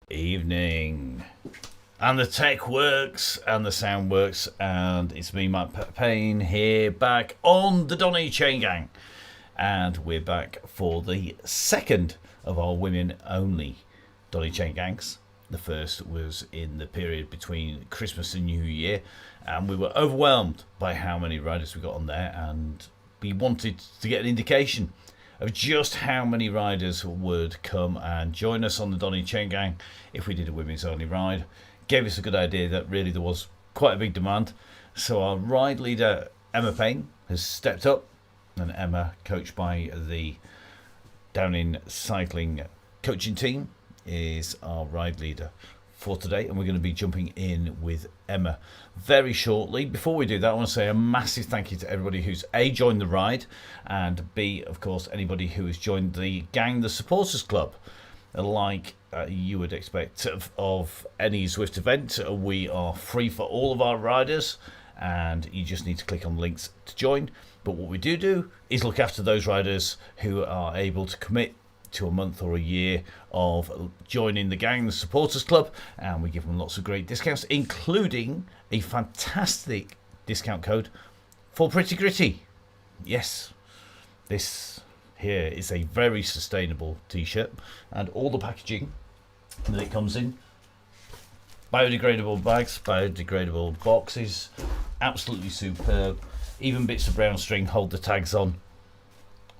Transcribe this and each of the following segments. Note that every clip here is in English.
Evening. And the tech works and the sound works, and it's me, Matt Payne, here back on the Donny Chain Gang. And we're back for the second of our women only Donny Chain Gangs. The first was in the period between Christmas and New Year, and we were overwhelmed by how many riders we got on there, and we wanted to get an indication of just how many riders would come and join us on the Donny Chain Gang if we did a women's only ride. Gave us a good idea that really there was quite a big demand. So our ride leader, Emma Payne, has stepped up, and Emma, coached by the Downing Cycling coaching team, is our ride leader for today, and we're going to be jumping in with Emma very shortly. Before we do that, I want to say a massive thank you to everybody who's A, joined the ride, and B, of course, anybody who has joined the gang, the supporters club. Like you would expect of any Zwift event, we are free for all of our riders, and you just need to click on links to join. But what we do is look after those riders who are able to commit to a month or a year of joining the gang, the supporters club, and we give them lots of great discounts, including a fantastic discount code for Pretty Gritty. Yes, this here is a very sustainable t-shirt, and all the packaging that it comes in, biodegradable bags, biodegradable boxes, absolutely superb. Even bits of brown string hold the tags on.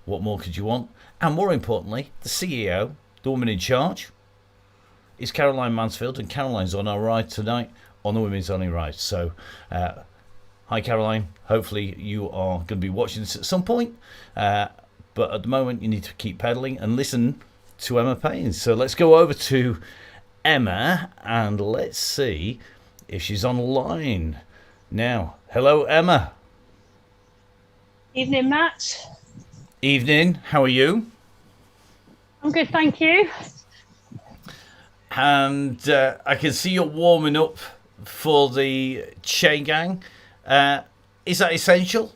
What more could you want? And more importantly, the CEO, the woman in charge, is Caroline Mansfield, and Caroline's on our ride tonight on the Women's Only Ride. So, hi Caroline, hopefully you are going to be watching this at some point. But at the moment, you need to keep pedaling and listen to Emma Payne. So let's go over to Emma and let's see if she's online now. Hello, Emma. Evening, Matt. Evening. How are you? I'm good, thank you. And I can see you're warming up for the chain gang. Is that essential?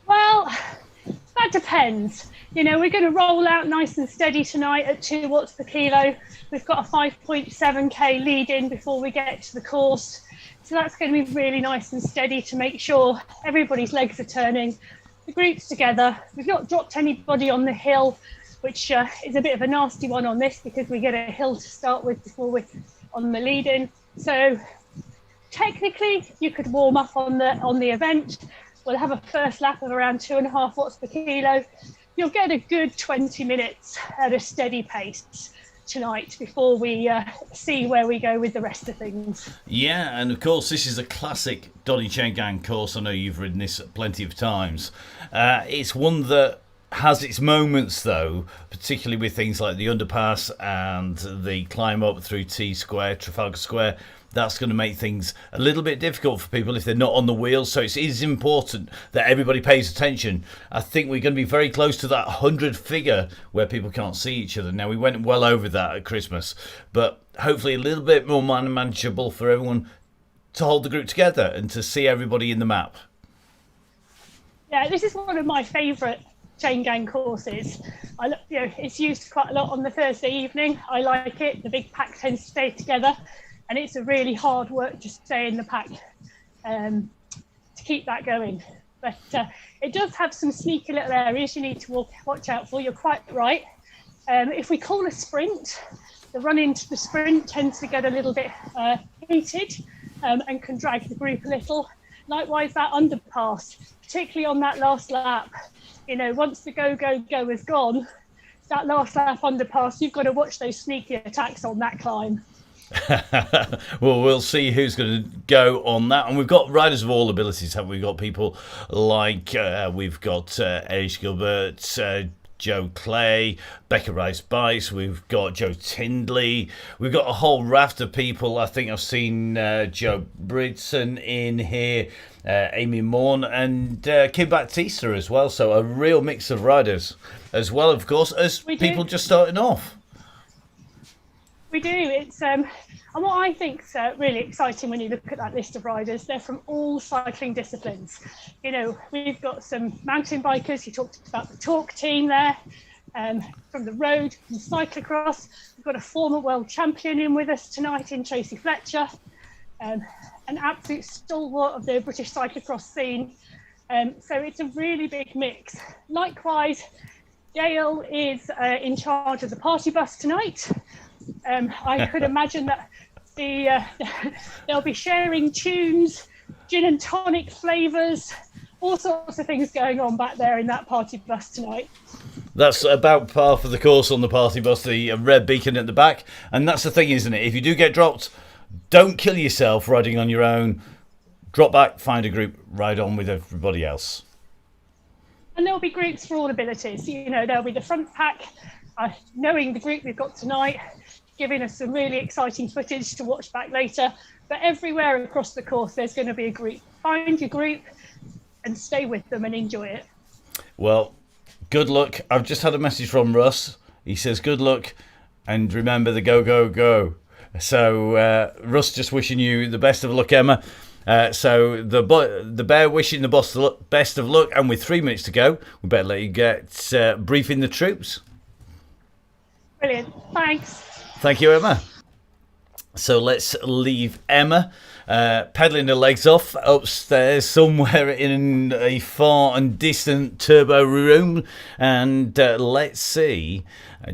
Well, that depends. You know, we're going to roll out nice and steady tonight at 2 watts per kilo. We've got a 5.7k lead in before we get to the course. So that's going to be really nice and steady to make sure everybody's legs are turning, the group's together. We've not dropped anybody on the hill, which is a bit of a nasty one on this because we get a hill to start with before we're on the lead in. So technically you could warm up on the event. We'll have a first lap of around 2.5 watts per kilo. You'll get a good 20 minutes at a steady pace tonight before we see where we go with the rest of things. Yeah, and of course this is a classic Donny Chain Gang course. I know you've ridden this plenty of times. It's one that has its moments though, particularly with things like the underpass and the climb up through T Square, Trafalgar Square. That's going to make things a little bit difficult for people if they're not on the wheels. So it is important that everybody pays attention. I think we're going to be very close to that 100 figure where people can't see each other. Now, we went well over that at Christmas, but hopefully a little bit more manageable for everyone to hold the group together and to see everybody in the map. Yeah, this is one of my favourite chain gang courses. It's used quite a lot on the Thursday evening. I like it. The big pack tends to stay together. And it's a really hard work to stay in the pack to keep that going. But it does have some sneaky little areas you need to watch out for. You're quite right. If we call a sprint, the run into the sprint tends to get a little bit heated and can drag the group a little. Likewise, that underpass, particularly on that last lap, you know, once the go is gone, that last lap underpass, you've got to watch those sneaky attacks on that climb. Well, we'll see who's going to go on that, and we've got riders of all abilities, haven't we? We've got people like we've got Ace Gilbert, Joe Clay, Becca Rice Bice, we've got Joe Tindley, we've got a whole raft of people. I think I've seen Joe Bridson in here, Amy Morn, and Kim Baptista as well. So a real mix of riders, as well, of course, as people just starting off. We do. It's and what I think's really exciting when you look at that list of riders, they're from all cycling disciplines. You know, we've got some mountain bikers. You talked about the talk team there. from the road and cyclocross. We've got a former world champion in with us tonight in Tracy Fletcher, an absolute stalwart of the British cyclocross scene. So it's a really big mix. Likewise, Gail is in charge of the party bus tonight. I could imagine that they'll be sharing tunes, gin and tonic flavours, all sorts of things going on back there in that party bus tonight. That's about par for the course on the party bus, the red beacon at the back. And that's the thing, isn't it? If you do get dropped, don't kill yourself riding on your own. Drop back, find a group, ride on with everybody else. And there'll be groups for all abilities. You know, there'll be the front pack, knowing the group we've got tonight, giving us some really exciting footage to watch back later. But everywhere across the course, there's going to be a group. Find your group and stay with them and enjoy it. Well, good luck. I've just had a message from Russ. He says, good luck and remember the go, go, go. So Russ just wishing you the best of luck, Emma. So the bear wishing the best of luck, and with 3 minutes to go, we better let you get briefing the troops. Brilliant. Thanks. Thank you, Emma. So let's leave Emma pedaling her legs off upstairs somewhere in a far and distant turbo room, and let's see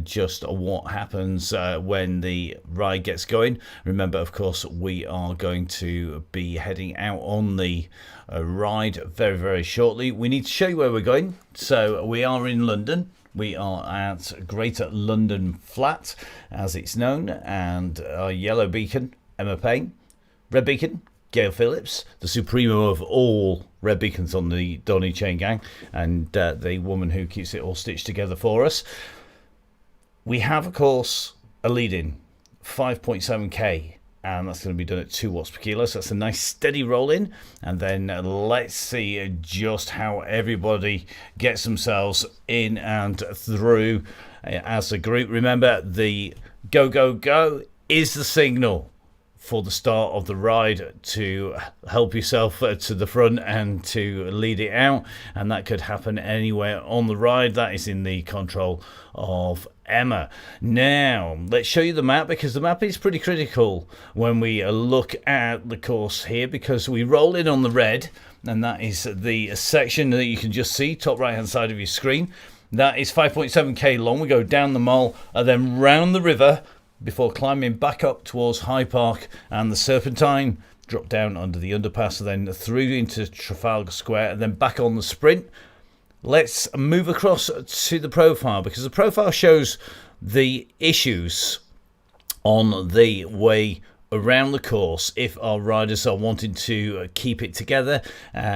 just what happens when the ride gets going. Remember, of course, we are going to be heading out on the ride very, very shortly. We need to show you where we're going. So we are in London. We are at Greater London Flat, as it's known, and our yellow beacon, Emma Payne. Red beacon, Gail Phillips, the supremo of all red beacons on the Donny Chain Gang, and the woman who keeps it all stitched together for us. We have, of course, a lead-in, 5.7k, and that's going to be done at 2 watts per kilo, so that's a nice steady roll in. And then let's see just how everybody gets themselves in and through as a group. Remember, the go, go, go is the signal for the start of the ride to help yourself to the front and to lead it out, and that could happen anywhere on the ride. That is in the control of Emma. Now let's show you the map, because the map is pretty critical when we look at the course here, because we roll in on the red, and that is the section that you can just see top right hand side of your screen. That is 5.7k long. We go down the mole and then round the river before climbing back up towards Hyde Park and the Serpentine, drop down under the underpass, and then through into Trafalgar Square, and then back on the sprint. Let's move across to the profile, because the profile shows the issues on the way around the course if our riders are wanting to keep it together,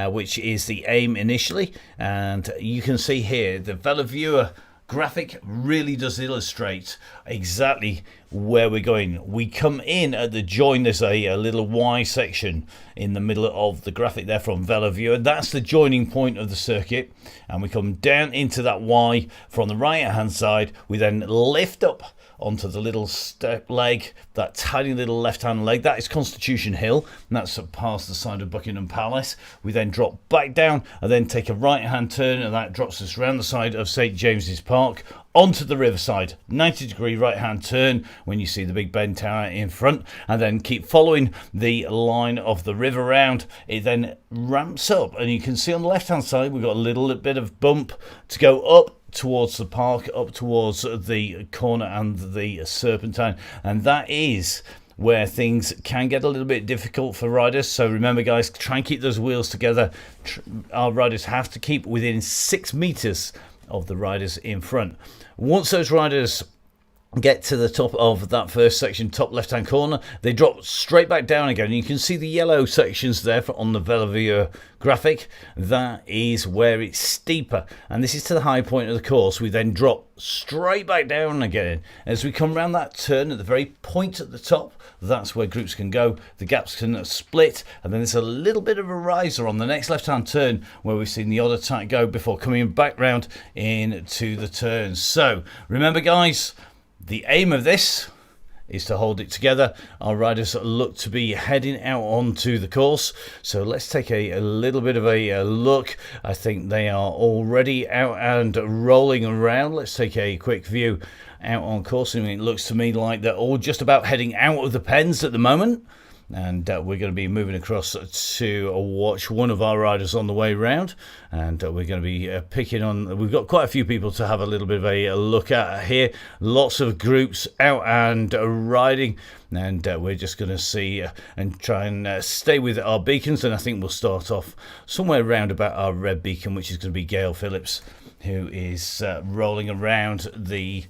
which is the aim initially. And you can see here the VeloViewer graphic really does illustrate exactly where we're going. We come in at the join. There's a little Y section in the middle of the graphic there from VeloViewer. That's the joining point of the circuit, and we come down into that Y from the right hand side. We then lift up onto the little step leg, that tiny little left hand leg. That is Constitution Hill, and that's past the side of Buckingham Palace. We then drop back down and then take a right hand turn, and that drops us around the side of St James's Park onto the riverside. 90-degree right hand turn when you see the Big Ben Tower in front, and then keep following the line of the river round. It then ramps up, and you can see on the left hand side we've got a little bit of bump to go up towards the park, up towards the corner and the Serpentine, and that is where things can get a little bit difficult for riders. So remember, guys, try and keep those wheels together. Our riders have to keep within 6 meters of the riders in front. Once those riders get to the top of that first section, top left hand corner, they drop straight back down again. You can see the yellow sections there on the VeloViewer graphic. That is where it's steeper, and this is to the high point of the course. We then drop straight back down again as we come around that turn at the very point at the top. That's where groups can go, the gaps can split, and then there's a little bit of a riser on the next left hand turn where we've seen the odd attack go before coming back round into the turns. So remember, guys, the aim of this is to hold it together. Our riders look to be heading out onto the course, so let's take a little bit of a look. I think they are already out and rolling around. Let's take a quick view out on course. I mean, it looks to me like they're all just about heading out of the pens at the moment, and we're going to be moving across to watch one of our riders on the way round, and we're going to be picking on, we've got quite a few people to have a little bit of a look at here. Lots of groups out and riding, and we're just going to see and try and stay with our beacons. And I think we'll start off somewhere around about our red beacon, which is going to be Gail Phillips, who is rolling around the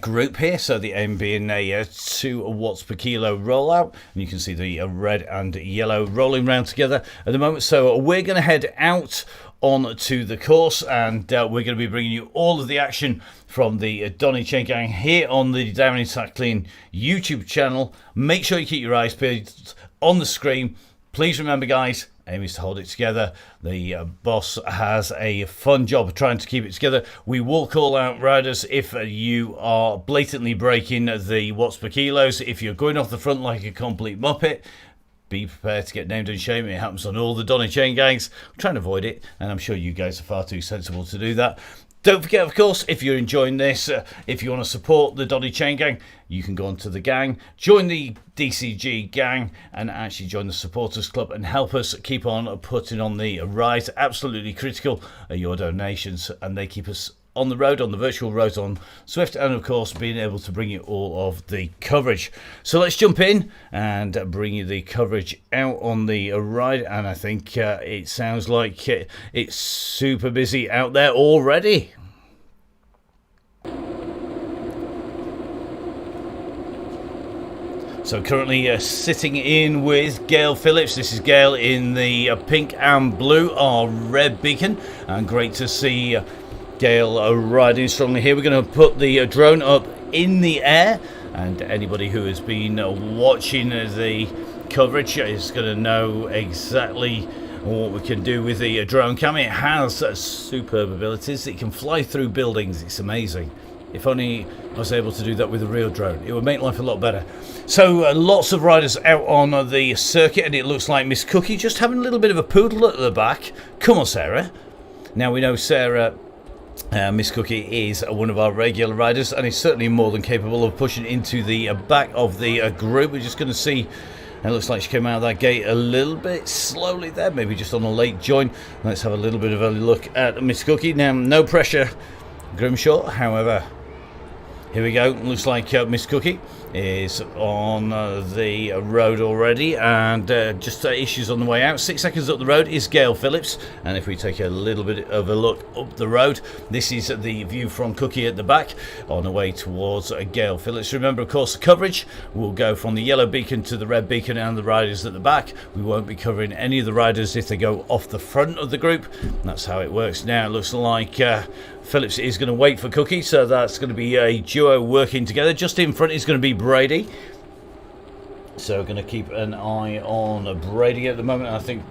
group here. So the aim being a 2 watts per kilo rollout, and you can see the red and yellow rolling around together at the moment. So we're going to head out on to the course, and we're going to be bringing you all of the action from the Donny Chain Gang here on the Downing Cycling YouTube channel. Make sure you keep your eyes peeled on the screen. Please remember, guys, aim is to hold it together. The boss has a fun job of trying to keep it together. We will call out riders if you are blatantly breaking the watts per kilos. If you're going off the front like a complete muppet, be prepared to get named and shamed. It happens on all the Donny Chain Gangs. I'm trying to avoid it, and I'm sure you guys are far too sensible to do that. Don't forget, of course, if you're enjoying this, if you want to support the Donny Chain Gang, you can go onto the gang, join the DCG gang, and actually join the supporters club and help us keep on putting on the rise. Absolutely critical are your donations, and they keep us on the road, on the virtual road on Swift, and of course being able to bring you all of the coverage. So let's jump in and bring you the coverage out on the ride, and I think it sounds like it's super busy out there already. So currently sitting in with Gail Phillips. This is Gail in the pink and blue, our red beacon, and great to see Gail riding strongly here. We're going to put the drone up in the air, and anybody who has been watching the coverage is going to know exactly what we can do with the drone cam. It has superb abilities. It can fly through buildings. It's amazing. If only I was able to do that with a real drone, it would make life a lot better. So lots of riders out on the circuit, and it looks like Miss Cookie just having a little bit of a poodle at the back. Come on, Sarah. Now we know Sarah, Miss Cookie, is one of our regular riders, and is certainly more than capable of pushing into the back of the group. We're just going to see. It looks like she came out of that gate a little bit slowly there, maybe just on a late join. Let's have a little bit of a look at Miss Cookie. Now, no pressure, Grimshaw, however. Here we go. Looks like Miss Cookie is on the road already, and just issues on the way out. 6 seconds up the road is Gail Phillips, and if we take a little bit of a look up the road, this is the view from Cookie at the back on the way towards Gail Phillips. Remember, of course, the coverage will go from the yellow beacon to the red beacon and the riders at the back. We won't be covering any of the riders if they go off the front of the group. That's how it works. Now it looks like Phillips is going to wait for Cookie, so that's going to be a duo working together. Just in front is going to be Brady, so we're going to keep an eye on Brady at the moment. I think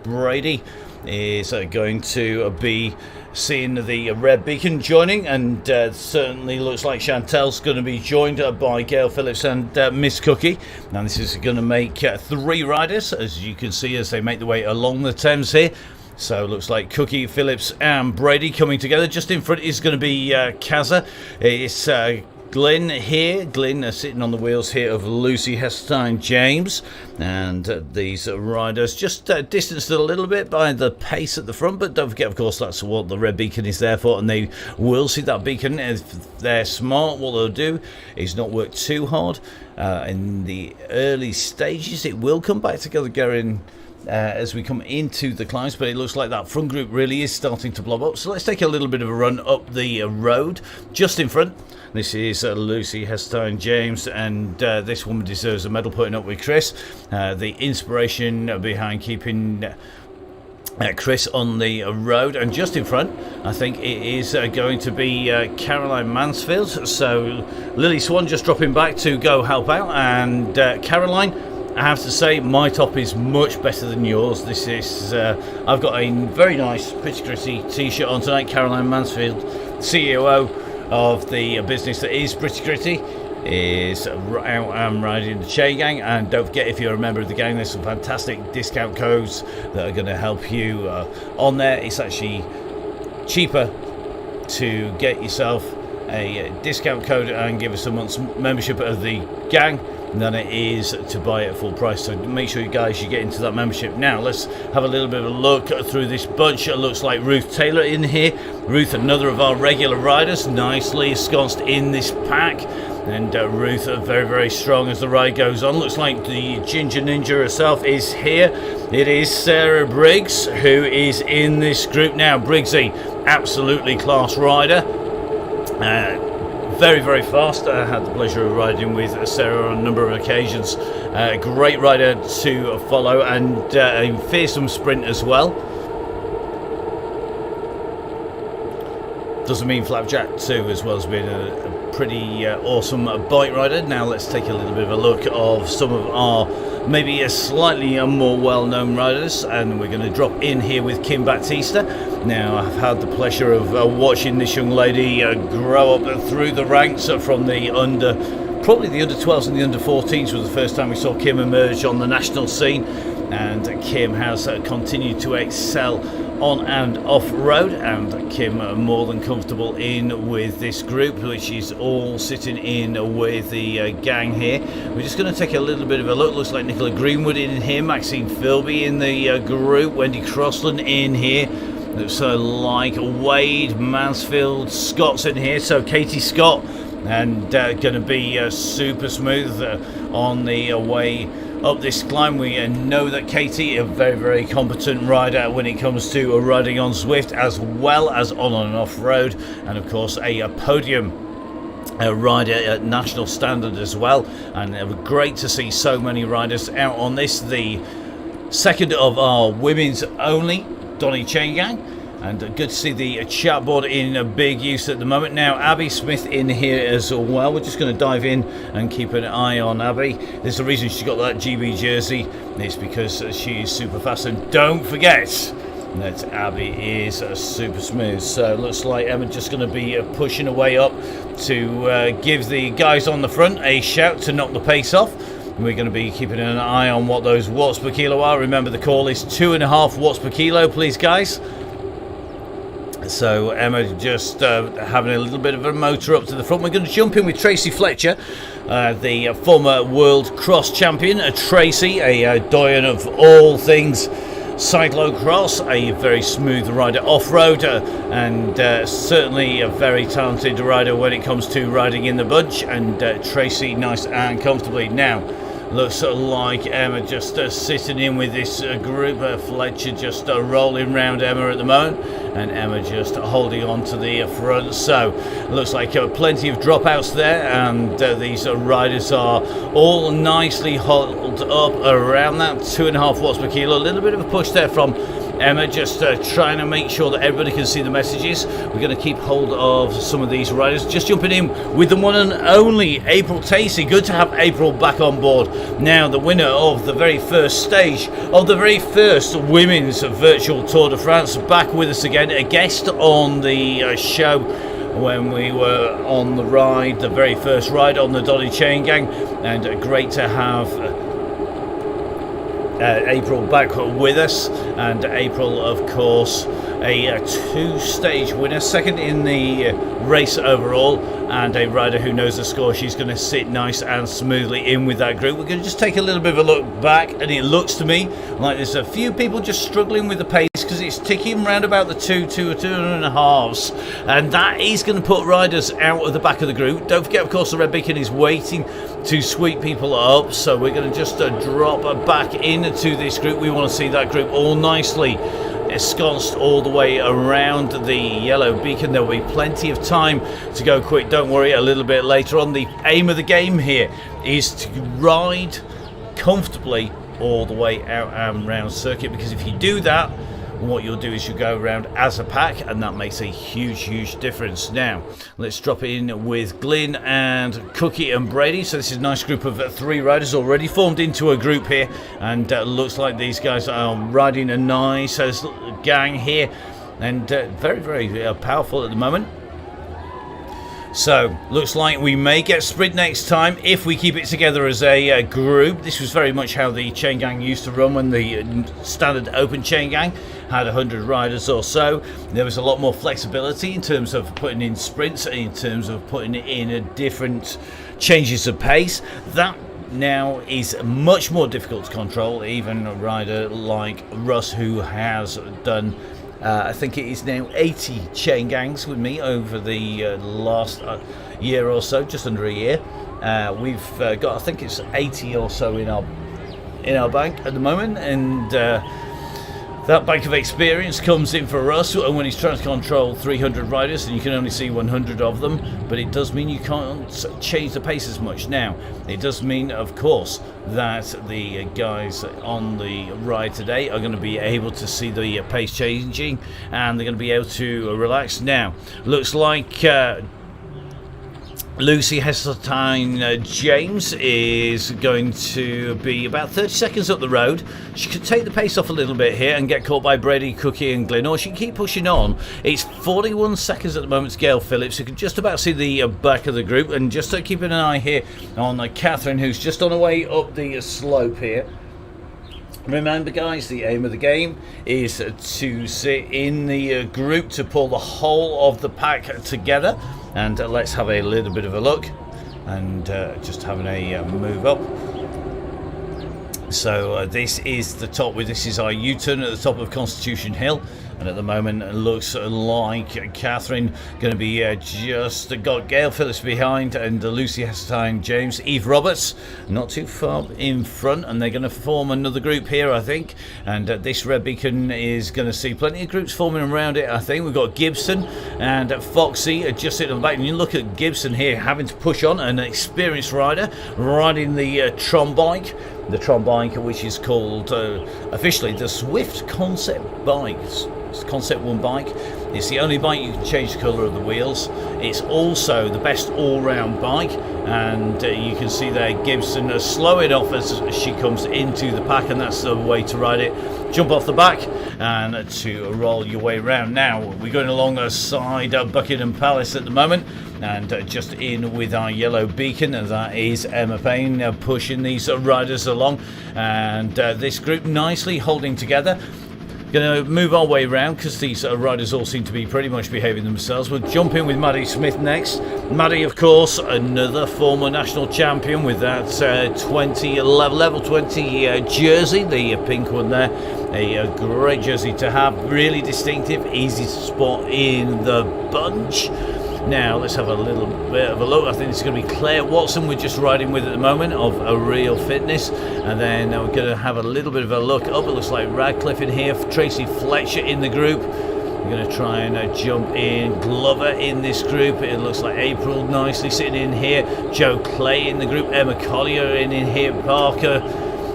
Brady is going to be seeing the red beacon joining, and certainly looks like Chantel's going to be joined by Gail Phillips and Miss Cookie. Now this is going to make 3 riders, as you can see, as they make their way along the Thames here. So it looks like Cookie, Phillips and Brady coming together. Just in front is going to be Kazza. It's Glyn here. Glyn sitting on the wheels here of Lucy Hestine James. And these riders just distanced a little bit by the pace at the front. But don't forget, of course, that's what the red beacon is there for. And they will see that beacon. If they're smart, what they'll do is not work too hard. In the early stages, it will come back together going as we come into the climbs, but it looks like that front group really is starting to blob up. So let's take a little bit of a run up the road. Just in front, this is Lucy Hestine James, and this woman deserves a medal, putting up with Chris. The inspiration behind keeping Chris on the road. And just in front, I think it is going to be Caroline Mansfield. So Lily Swan just dropping back to go help out, and Caroline, I have to say, my top is much better than yours. This is, I've got a very nice Pretty Gritty t-shirt on tonight. Caroline Mansfield, CEO of the business that is Pretty Gritty. is out and riding the Chain Gang. And don't forget, if you're a member of the gang, there's some fantastic discount codes that are going to help you on there. It's actually cheaper to get yourself a discount code and give us a month's membership of the gang than it is to buy it at full price. So make sure you guys get into that membership. Now let's have a little bit of a look through this bunch. It looks like Ruth Taylor in here. Ruth, another of our regular riders, nicely ensconced in this pack. And Ruth very, very strong as the ride goes on. Looks like the Ginger Ninja herself is here. It is Sarah Briggs who is in this group now. Briggsy, absolutely class rider. Very, very fast. I had the pleasure of riding with Sarah on a number of occasions. Great rider to follow, and a fearsome sprint as well. Doesn't mean Flapjack too as well as being a pretty awesome bike rider. Now let's take a little bit of a look of some of our maybe a slightly more well-known riders, and we're going to drop in here with Kim Baptista. Now I've had the pleasure of watching this young lady grow up through the ranks from the probably the under 12s and the under 14s was the first time we saw Kim emerge on the national scene, and Kim has continued to excel on and off road, and Kim more than comfortable in with this group, which is all sitting in with the gang here. We're just going to take a little bit of a look. Looks like Nicola Greenwood in here, Maxine Philby in the group, Wendy Crossland in here. Looks like Wade Mansfield Scott's in here, so Katie Scott, and going to be super smooth on the way up this climb. We know that Katie, a very, very competent rider when it comes to riding on Zwift as well as on and off road, and of course a podium rider at national standard as well. And it was great to see so many riders out on this, the second of our women's only Donny Chain Gang. And good to see the chat board in big use at the moment. Now Abby Smith in here as well. We're just going to dive in and keep an eye on Abby. There's a reason she's got that GB jersey. It's because she is super fast. And don't forget that Abby is super smooth. So it looks like Emma's just going to be pushing her way up to give the guys on the front a shout to knock the pace off. We're going to be keeping an eye on what those watts per kilo are. Remember, the call is 2.5 watts per kilo, please guys. So Emma just having a little bit of a motor up to the front. We're going to jump in with Tracy Fletcher, the former world cross champion. Tracy, a doyen of all things cyclocross, a very smooth rider off-road, and certainly a very talented rider when it comes to riding in the bunch. And Tracy nice and comfortably. Now looks like Emma just sitting in with this group. Fletcher just rolling round Emma at the moment, and Emma just holding on to the front. So looks like plenty of dropouts there, and these riders are all nicely held up around that 2.5 watts per kilo. A little bit of a push there from Emma, just trying to make sure that everybody can see the messages. We're going to keep hold of some of these riders. Just jumping in with the one and only April Tacey. Good to have April back on board. Now the winner of the very first stage of the very first women's virtual Tour de France, back with us again, a guest on the show when we were on the ride, the very first ride on the Donny Chain Gang, and great to have April back with us. And April, of course, a two-stage winner, second in the race overall, and a rider who knows the score. She's going to sit nice and smoothly in with that group. We're going to just take a little bit of a look back, and it looks to me like there's a few people just struggling with the pace, because it's ticking round about the 2.5s, and that is going to put riders out of the back of the group. Don't forget, of course, the red beacon is waiting to sweep people up, so we're going to just drop back into this group. We want to see that group all nicely ensconced all the way around the yellow beacon. There will be plenty of time to go quick, don't worry, a little bit later on. The aim of the game here is to ride comfortably all the way out and round circuit, because if you do that, what you'll do is you go around as a pack, and that makes a huge difference. Now let's drop in with Glyn and Cookie and Brady. So this is a nice group of 3 riders already formed into a group here, and looks like these guys are riding a nice gang here, and very powerful at the moment. So, looks like we may get sprint next time if we keep it together as a group. This was very much how the chain gang used to run when the standard open chain gang had 100 riders or so. There was a lot more flexibility in terms of putting in sprints, in terms of putting in a different changes of pace. That now is much more difficult to control. Even a rider like Russ, who has done I think it is now 80 chain gangs with me over the last year or so, just under a year. We've got, I think it's 80 or so in our bank at the moment, and that bank of experience comes in for us when he's trying to control 300 riders and you can only see 100 of them. But it does mean you can't change the pace as much. Now, it does mean, of course, that the guys on the ride today are going to be able to see the pace changing, and they're going to be able to relax. Now, looks like Lucy Heseltine James is going to be about 30 seconds up the road. She could take the pace off a little bit here and get caught by Brady, Cookie and Glyn, or she can keep pushing on. It's 41 seconds at the moment to Gail Phillips, who can just about see the back of the group. And just keeping an eye here on Catherine, who's just on her way up the slope here. Remember, guys, the aim of the game is to sit in the group to pull the whole of the pack together. And let's have a little bit of a look, and just having a move up. So this is the top. This is our U-turn at the top of Constitution Hill, and at the moment it looks like Catherine going to be just got Gail Phillips behind, and Lucy Heseltine James, Eve Roberts not too far in front, and they're going to form another group here, I think. And this red beacon is going to see plenty of groups forming around it. I think we've got Gibson and Foxy just sitting on the back, and you look at Gibson here having to push on, an experienced rider riding the Tron bike. The Tron bike, which is called officially the Swift Concept Bikes. It's Concept 1 bike. It's the only bike you can change the colour of the wheels. It's also the best all-round bike, and you can see there Gibson slowing off as she comes into the pack, and that's the way to ride it. Jump off the back and to roll your way around. Now we're going alongside Buckingham Palace at the moment, and just in with our yellow beacon, and that is Emma Payne pushing these riders along, and this group nicely holding together. Going to move our way around because these riders all seem to be pretty much behaving themselves. We'll jump in with Maddie Smith next. Maddie, of course, another former national champion with that level 20 jersey, the pink one there. A great jersey to have, really distinctive, easy to spot in the bunch. Now let's have a little bit of a look. I think it's going to be Claire Watson we're just riding with at the moment, of A Real Fitness, and then we're going to have a little bit of a look up. It looks like Radcliffe in here, Tracy Fletcher in the group. We're going to try and jump in Glover in this group. It looks like April nicely sitting in here, Joe Clay in the group, Emma Collier in here, Parker.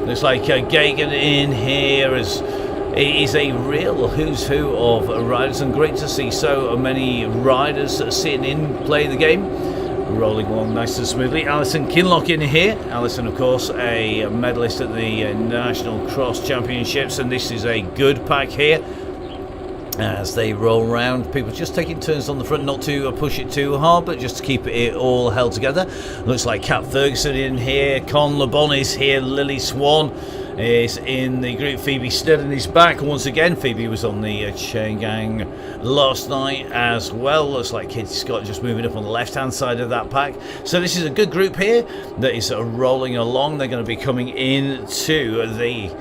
Looks like Gagan in here. It is a real who's who of riders, and great to see so many riders sitting in, playing the game, rolling along nice and smoothly. Alison Kinlock in here. Alison, of course, a medalist at the National Cross Championships, and this is a good pack here. As they roll around, people just taking turns on the front, not to push it too hard, but just to keep it all held together. Looks like Kat Ferguson in here, Con LeBon is here, Lily Swan is in the group, Phoebe Snedden is back once again. Phoebe was on the chain gang last night as well. Looks like Katie Scott just moving up on the left hand side of that pack. So this is a good group here that is rolling along. They're going to be coming into the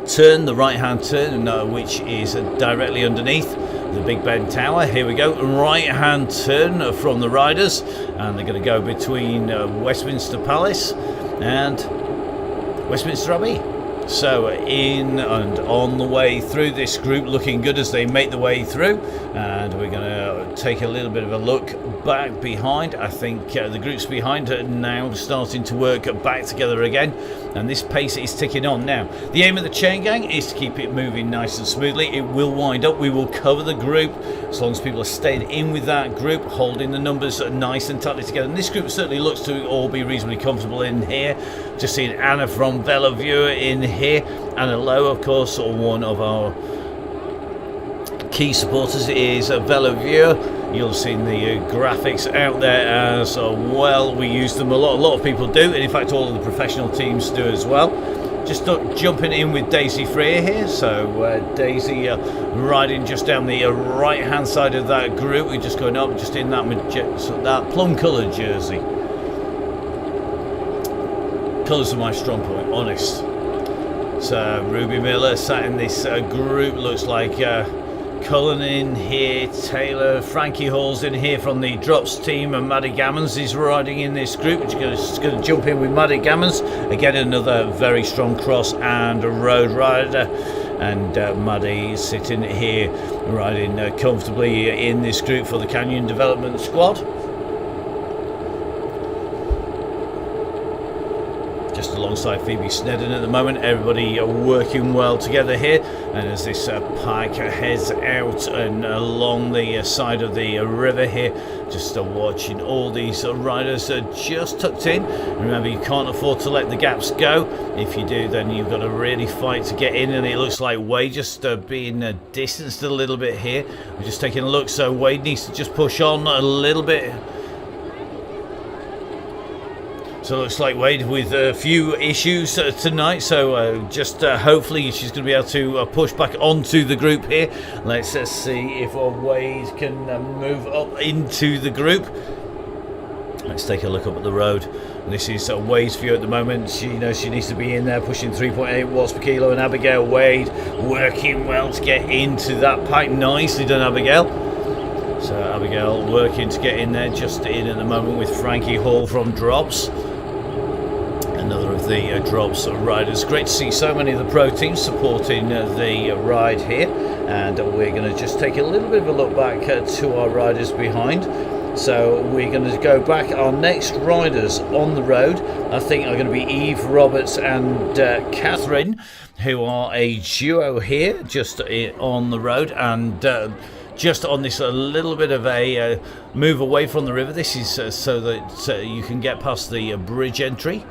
turn, the right hand turn, which is directly underneath the Big Ben Tower. Here we go, right hand turn from the riders, and they're going to go between Westminster Palace and Westminster Abbey. So in and on the way through, this group looking good as they make the way through, and we're going to take a little bit of a look back behind. I think the groups behind are now starting to work back together again, and this pace is ticking on. Now the aim of the chain gang is to keep it moving nice and smoothly. It will wind up, we will cover the group as long as people are staying in with that group, holding the numbers nice and tightly together, and this group certainly looks to all be reasonably comfortable in here. Just seeing Anna from Bellevue in here, Anna Lowe, of course, one of our key supporters is Bellevue You'll have seen the graphics out there as well. We use them a lot of people do, and in fact all of the professional teams do as well. Just jumping in with Daisy Freer here. So Daisy riding just down the right hand side of that group. We're just going up just in that plum coloured jersey. Colours are my strong point, honest. So Ruby Miller sat in this group. Looks like Cullen in here, Taylor, Frankie Hall's in here from the Drops team, and Maddie Gammons is riding in this group. We're just going to jump in with Maddie Gammons. Again, another very strong cross and a road rider. And Maddie sitting here riding comfortably in this group for the Canyon Development Squad. Just alongside Phoebe Snedden at the moment. Everybody working well together here. And as this pike heads out and along the side of the river here, just watching all these riders just tucked in. Remember, you can't afford to let the gaps go. If you do, then you've got to really fight to get in. And it looks like Wade just being distanced a little bit here. We're just taking a look. So Wade needs to just push on a little bit. So it looks like Wade with a few issues tonight, so just hopefully she's going to be able to push back onto the group here. Let's see if Wade can move up into the group. Let's take a look up at the road. This is Wade's view at the moment. She knows she needs to be in there pushing 3.8 watts per kilo, and Abigail Wade working well to get into that pack. Nicely done, Abigail. So Abigail working to get in there, just in at the moment with Frankie Hall from Drops. Another of the Drops riders. Great to see so many of the pro teams supporting the ride here, and we're going to just take a little bit of a look back to our riders behind. So we're going to go back. Our next riders on the road, I think, are going to be Eve Roberts and Catherine, who are a duo here just on the road, and just on this a little bit of a move away from the river. This is so that you can get past the bridge entry.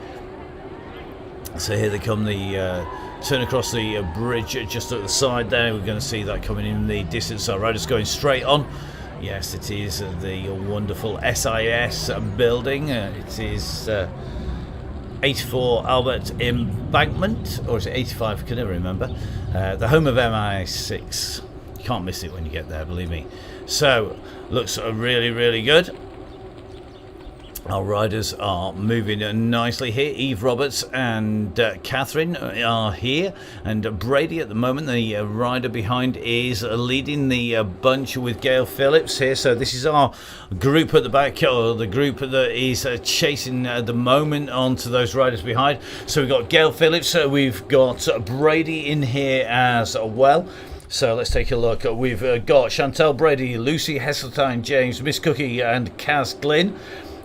So here they come, the turn across the bridge just at the side there. We're going to see that coming in the distance. Our riders going straight on. Yes, it is the wonderful SIS building. It is 84 Albert Embankment, or is it 85? I can never remember. The home of MI6. You can't miss it when you get there, believe me. So, looks really good. Our riders are moving nicely here. Eve Roberts and Catherine are here, and Brady at the moment, the rider behind, is leading the bunch with Gail Phillips here. So this is our group at the back, or the group that is chasing at the moment onto those riders behind. So we've got Gail Phillips, we've got Brady in here as well. So let's take a look. We've got Chantel Brady, Lucy Heseltine, James, Miss Cookie and Kaz Glynn,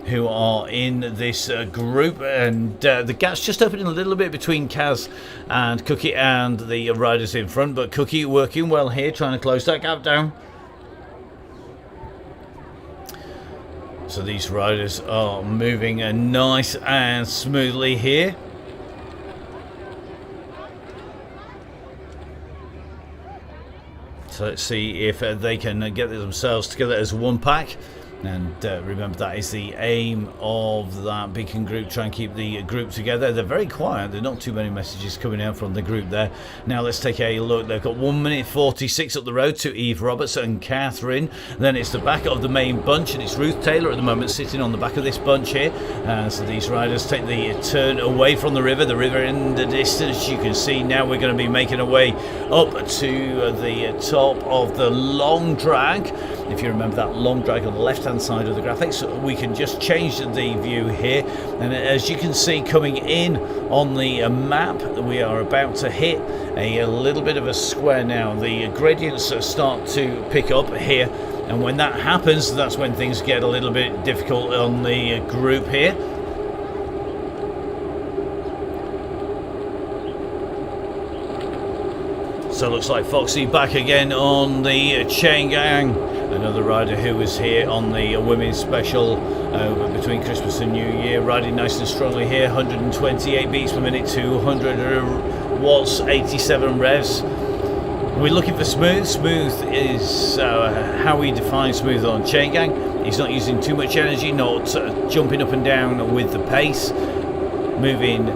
who are in this group, and the gap's just opening a little bit between Kaz and Cookie and the riders in front, but Cookie working well here, trying to close that gap down. So these riders are moving nice and smoothly here. So let's see if they can get themselves together as one pack. And remember, that is the aim of that Beacon group, try and keep the group together. They're very quiet, there are not too many messages coming out from the group there. Now let's take a look. They've got 1 minute 46 up the road to Eve Roberts and Catherine. Then it's the back of the main bunch, and it's Ruth Taylor at the moment sitting on the back of this bunch here. So these riders take the turn away from the river in the distance. You can see now we're going to be making our way up to the top of the long drag. If you remember that long drag on the left-hand side of the graphics, we can just change the view here. And as you can see coming in on the map, we are about to hit a little bit of a square now. The gradients start to pick up here. And when that happens, that's when things get a little bit difficult on the group here. So it looks like Foxy back again on the chain gang. Another rider who was here on the women's special between Christmas and New Year, riding nice and strongly here. 128 beats per minute, 200 watts, 87 revs. We're looking for smooth. Smooth is how we define smooth on chain gang. He's not using too much energy, not jumping up and down with the pace, moving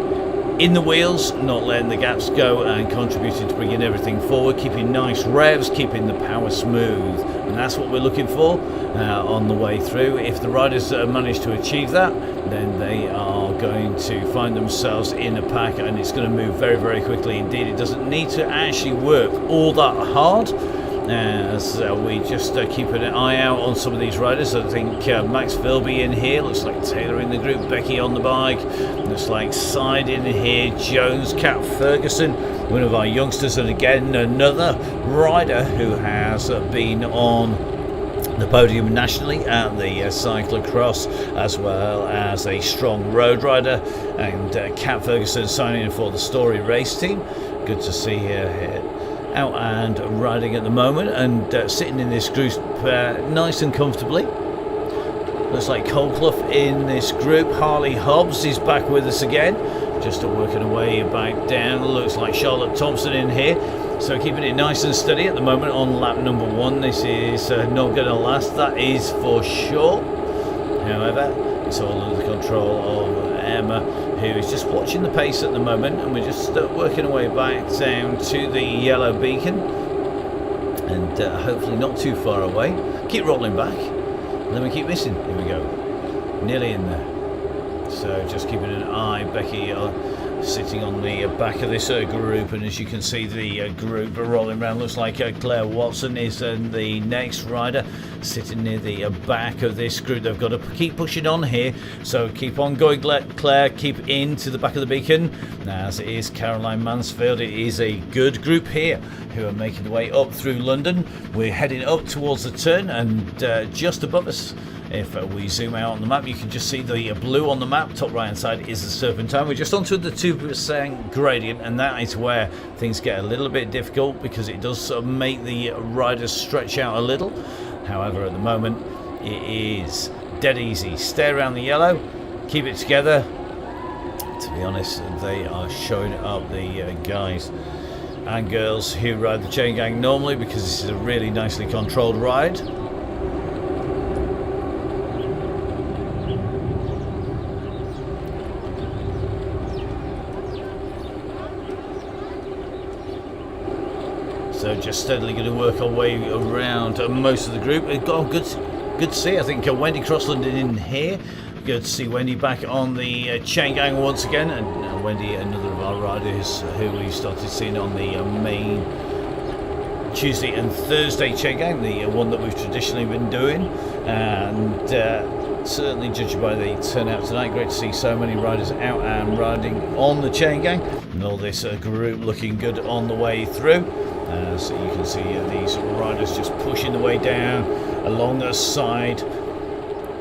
in the wheels, not letting the gaps go, and contributing to bringing everything forward, keeping nice revs, keeping the power smooth. And that's what we're looking for on the way through. If the riders manage to achieve that, then they are going to find themselves in a pack, and it's going to move very, very quickly indeed. It doesn't need to actually work all that hard. As we just keep an eye out on some of these riders. I think Max Philby in here, looks like Taylor in the group, Becky on the bike, looks like Side in here, Jones, Cat Ferguson, one of our youngsters, and again another rider who has been on the podium nationally at the cyclocross, as well as a strong road rider, and Cat Ferguson signing in for the Story race team. Good to see her here out and riding at the moment, and sitting in this group nice and comfortably. Looks like Cole Clough in this group. Harley Hobbs is back with us again, just working away back down. Looks like Charlotte Thompson in here, so keeping it nice and steady at the moment on lap number 1. This is not going to last, that is for sure. However, it's all under the control of Emma, who is just watching the pace at the moment, and we're just working our way back down to the yellow beacon, and hopefully not too far away. Keep rolling back, and then we keep missing. Here we go, nearly in there. So just keeping an eye. Becky sitting on the back of this group, and as you can see, the group rolling around. Looks like Claire Watson is the next rider, sitting near the back of this group. They've got to keep pushing on here, so keep on going, Claire. Keep into the back of the beacon, as it is Caroline Mansfield. It is a good group here who are making the way up through London. We're heading up towards the turn, and just above us, if we zoom out on the map, you can just see the blue on the map. Top right hand side is the Serpentine. We're just onto the 2% gradient, and that is where things get a little bit difficult, because it does sort of make the riders stretch out a little. However, at the moment it is dead easy. Stay around the yellow, keep it together. To be honest, they are showing up, the guys and girls who ride the chain gang normally, because this is a really nicely controlled ride. So just steadily going to work our way around most of the group. Oh, good to see. I think Wendy Crossland in here. Good to see Wendy back on the chain gang once again, and Wendy, another of our riders who we started seeing on the main Tuesday and Thursday chain gang, the one that we've traditionally been doing, and certainly judging by the turnout tonight, great to see so many riders out and riding on the chain gang, and all this group looking good on the way through. So you can see these riders just pushing the way down along the side.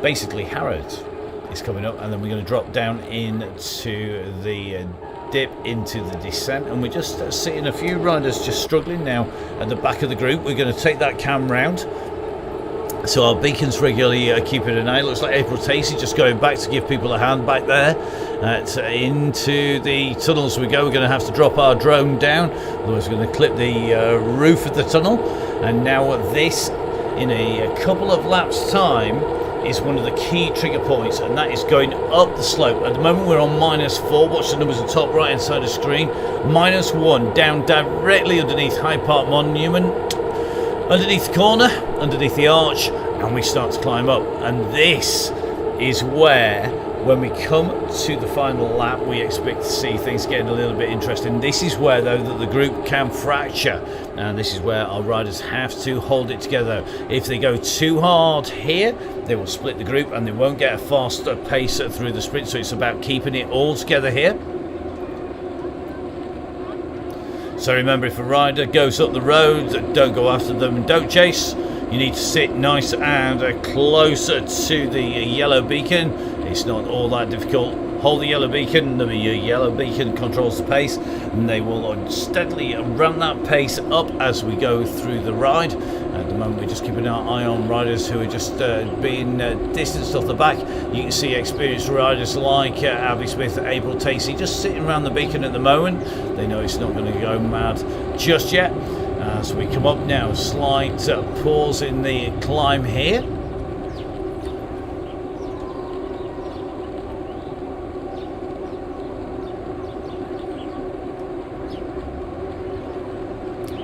Basically, Harrods is coming up, and then we're going to drop down into the dip into the descent, and we're just seeing a few riders just struggling now at the back of the group. We're going to take that cam round, so our beacons regularly keeping an eye. Looks like April Tacey just going back to give people a hand back there. Into the tunnels we go. We're going to have to drop our drone down, otherwise we're going to clip the roof of the tunnel. And now this, in a couple of laps time, is one of the key trigger points, and that is going up the slope. At the moment we're on -4. Watch the numbers at the top right hand side of the screen. -1 down directly underneath Hyde Park Monument, underneath the corner, underneath the arch, and we start to climb up. And this is where, when we come to the final lap, we expect to see things getting a little bit interesting. This is where, though, that the group can fracture, and this is where our riders have to hold it together. If they go too hard here, they will split the group, and they won't get a faster pace through the sprint. So it's about keeping it all together here. So remember, if a rider goes up the road, don't go after them and don't chase. You need to sit nice and closer to the yellow beacon. It's not all that difficult. Hold the yellow beacon. The yellow beacon controls the pace, and they will steadily ramp that pace up as we go through the ride. At the moment, we're just keeping our eye on riders who are just being distanced off the back. You can see experienced riders like Abby Smith, April Tacey, just sitting around the beacon at the moment. They know it's not going to go mad just yet. As we come up now, slight pause in the climb here.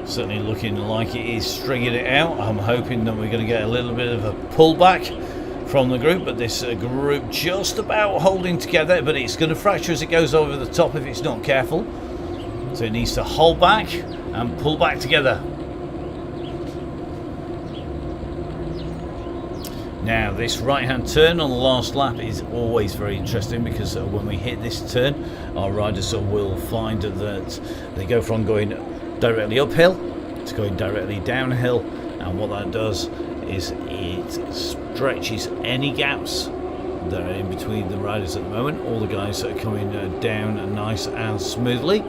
Certainly looking like it is stringing it out. I'm hoping that we're going to get a little bit of a pullback from the group, but this group just about holding together, but it's going to fracture as it goes over the top if it's not careful. So it needs to hold back and pull back together. Now this right hand turn on the last lap is always very interesting, because when we hit this turn, our riders will find that they go from going directly uphill to going directly downhill, and what that does is it stretches any gaps that are in between the riders at the moment. All the guys are coming down nice and smoothly.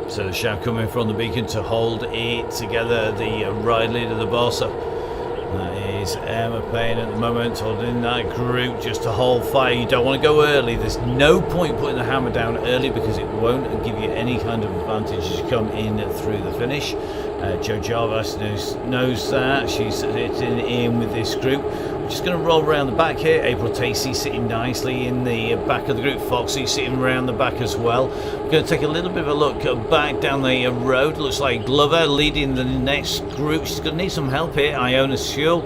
So the shout coming from the beacon to hold it together, the ride leader, the boss. That is Emma Payne at the moment, holding that group just to hold fire. You don't want to go early. There's no point putting the hammer down early, because it won't give you any kind of advantage as you come in through the finish. Jo Jarvis knows that. She's sitting in with this group. We're just going to roll around the back here. April Tacey sitting nicely in the back of the group. Foxy sitting around the back as well. We're going to take a little bit of a look back down the road. Looks like Glover leading the next group. She's going to need some help here. Iona Sewell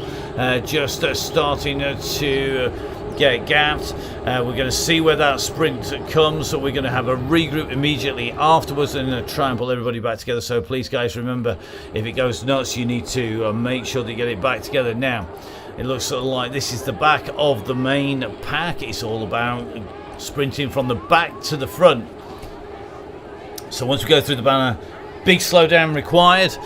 just starting to get gapped. We're going to see where that sprint comes, so we're going to have a regroup immediately afterwards and try and pull everybody back together. So please guys, remember, if it goes nuts, you need to make sure that you get it back together. Now it looks sort of like this is the back of the main pack. It's all about sprinting from the back to the front. So once we go through the banner, big slowdown required.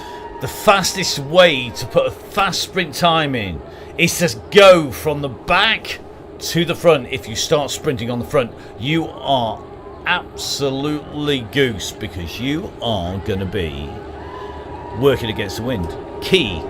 The fastest way to put a fast sprint time in is to go from the back to the front. If you start sprinting on the front, you are absolutely goose, because you are going to be working against the wind. Key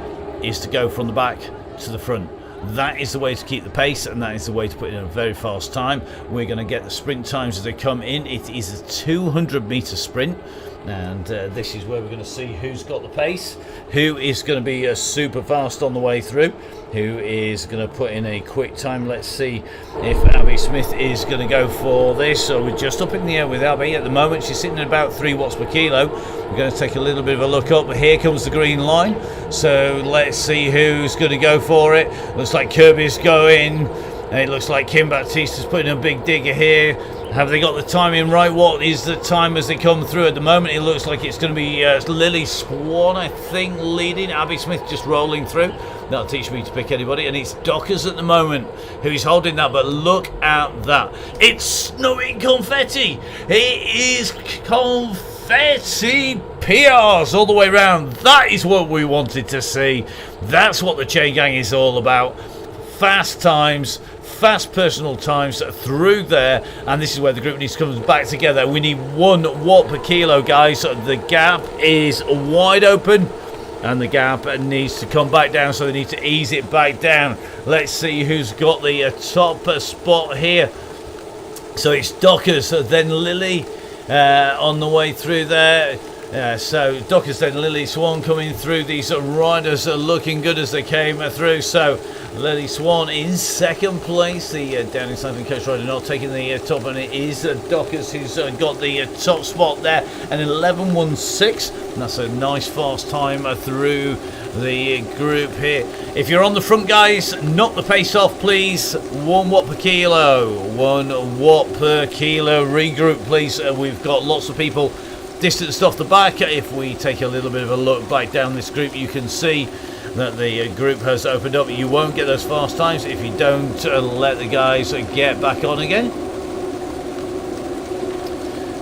is to go from the back to the front. That is the way to keep the pace, and that is the way to put in a very fast time. We're going to get the sprint times as they come in. It is a 200-meter sprint, and this is where we're going to see who's got the pace, who is going to be super fast on the way through, who is going to put in a quick time. Let's see if Abby Smith is going to go for this. So we're just up in the air with Abby at the moment. She's sitting at about 3 watts per kilo. We're going to take a little bit of a look up. Here comes the green line, so let's see who's going to go for it. Looks like Kirby's going. It looks like Kim Baptiste's putting a big digger here. Have they got the timing right? What is the time as they come through at the moment? It looks like it's going to be Lily Swan, I think, leading. Abby Smith just rolling through. That'll teach me to pick anybody. And it's Dockers at the moment who's holding that. But look at that. It's snowing confetti. It is confetti PRs all the way around. That is what we wanted to see. That's what the Chain Gang is all about. Fast times, fast personal times through there, and this is where the group needs to come back together. We need 1 watt per kilo, guys. The gap is wide open, and the gap needs to come back down, so they need to ease it back down. Let's see who's got the top spot here. So it's Dockers, then Lily on the way through there. So Dockers, then Lily Swan coming through. These riders are looking good as they came through. So Lily Swan in second place. The Downing Cycling coach rider not taking the top, and it is Dockers who's got the top spot there. And 11:16. That's a nice fast time through the group here. If you're on the front, guys, knock the pace off, please. 1 watt per kilo. 1 watt per kilo. Regroup, please. We've got lots of people distanced off the back. If we take a little bit of a look back down this group, you can see that the group has opened up. You won't get those fast times if you don't let the guys get back on again.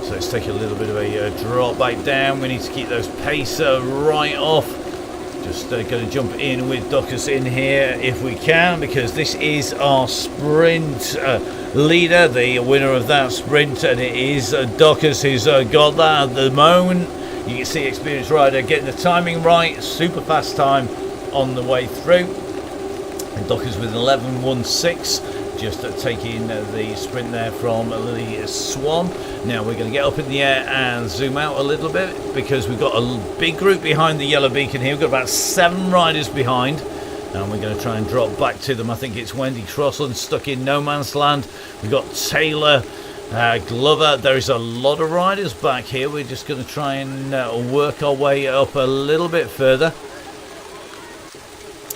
So let's take a little bit of a drop back down. We need to keep those pace right off. Just going to jump in with Dockers in here if we can, because this is our sprint leader, the winner of that sprint, and it is Dockers who's got that at the moment. You can see experienced rider getting the timing right, super fast time on the way through. Dockers with 11.16, just taking the sprint there from the Swan. Now we're going to get up in the air and zoom out a little bit, because we've got a big group behind the yellow beacon here. We've got about 7 riders behind, and we're going to try and drop back to them. I think it's Wendy Crossland stuck in no man's land. We've got Taylor, Glover. There is a lot of riders back here. We're just going to try and work our way up a little bit further.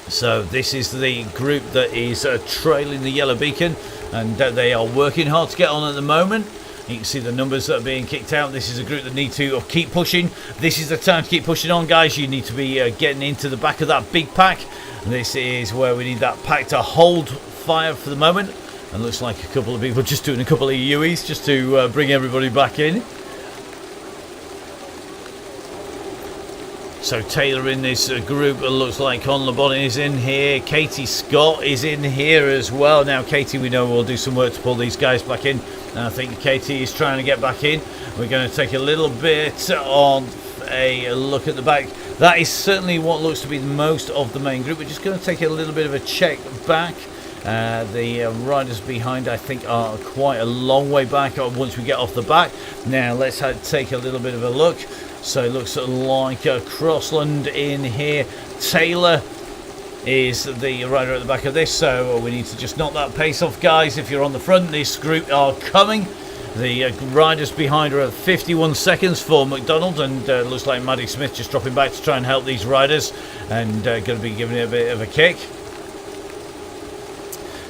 So this is the group that is trailing the yellow beacon, and they are working hard to get on at the moment. You can see the numbers that are being kicked out. This is a group that need to keep pushing. This is the time to keep pushing on, guys. You need to be getting into the back of that big pack. This is where we need that pack to hold fire for the moment. And looks like a couple of people just doing a couple of UEs just to bring everybody back in. So Taylor in this group, looks like Con LeBon is in here. Katie Scott is in here as well. Now Katie, we know, will do some work to pull these guys back in. And I think Katie is trying to get back in. We're going to take a little bit on a look at the back. That is certainly what looks to be most of the main group. We're just going to take a little bit of a check back. The riders behind, I think, are quite a long way back once we get off the back. Now let's take a little bit of a look. So it looks like Crossland in here. Taylor is the rider at the back of this, so we need to just knock that pace off, guys. If you're on the front, this group are coming. The riders behind are at 51 seconds for McDonald, and looks like Maddie Smith just dropping back to try and help these riders, and going to be giving it a bit of a kick.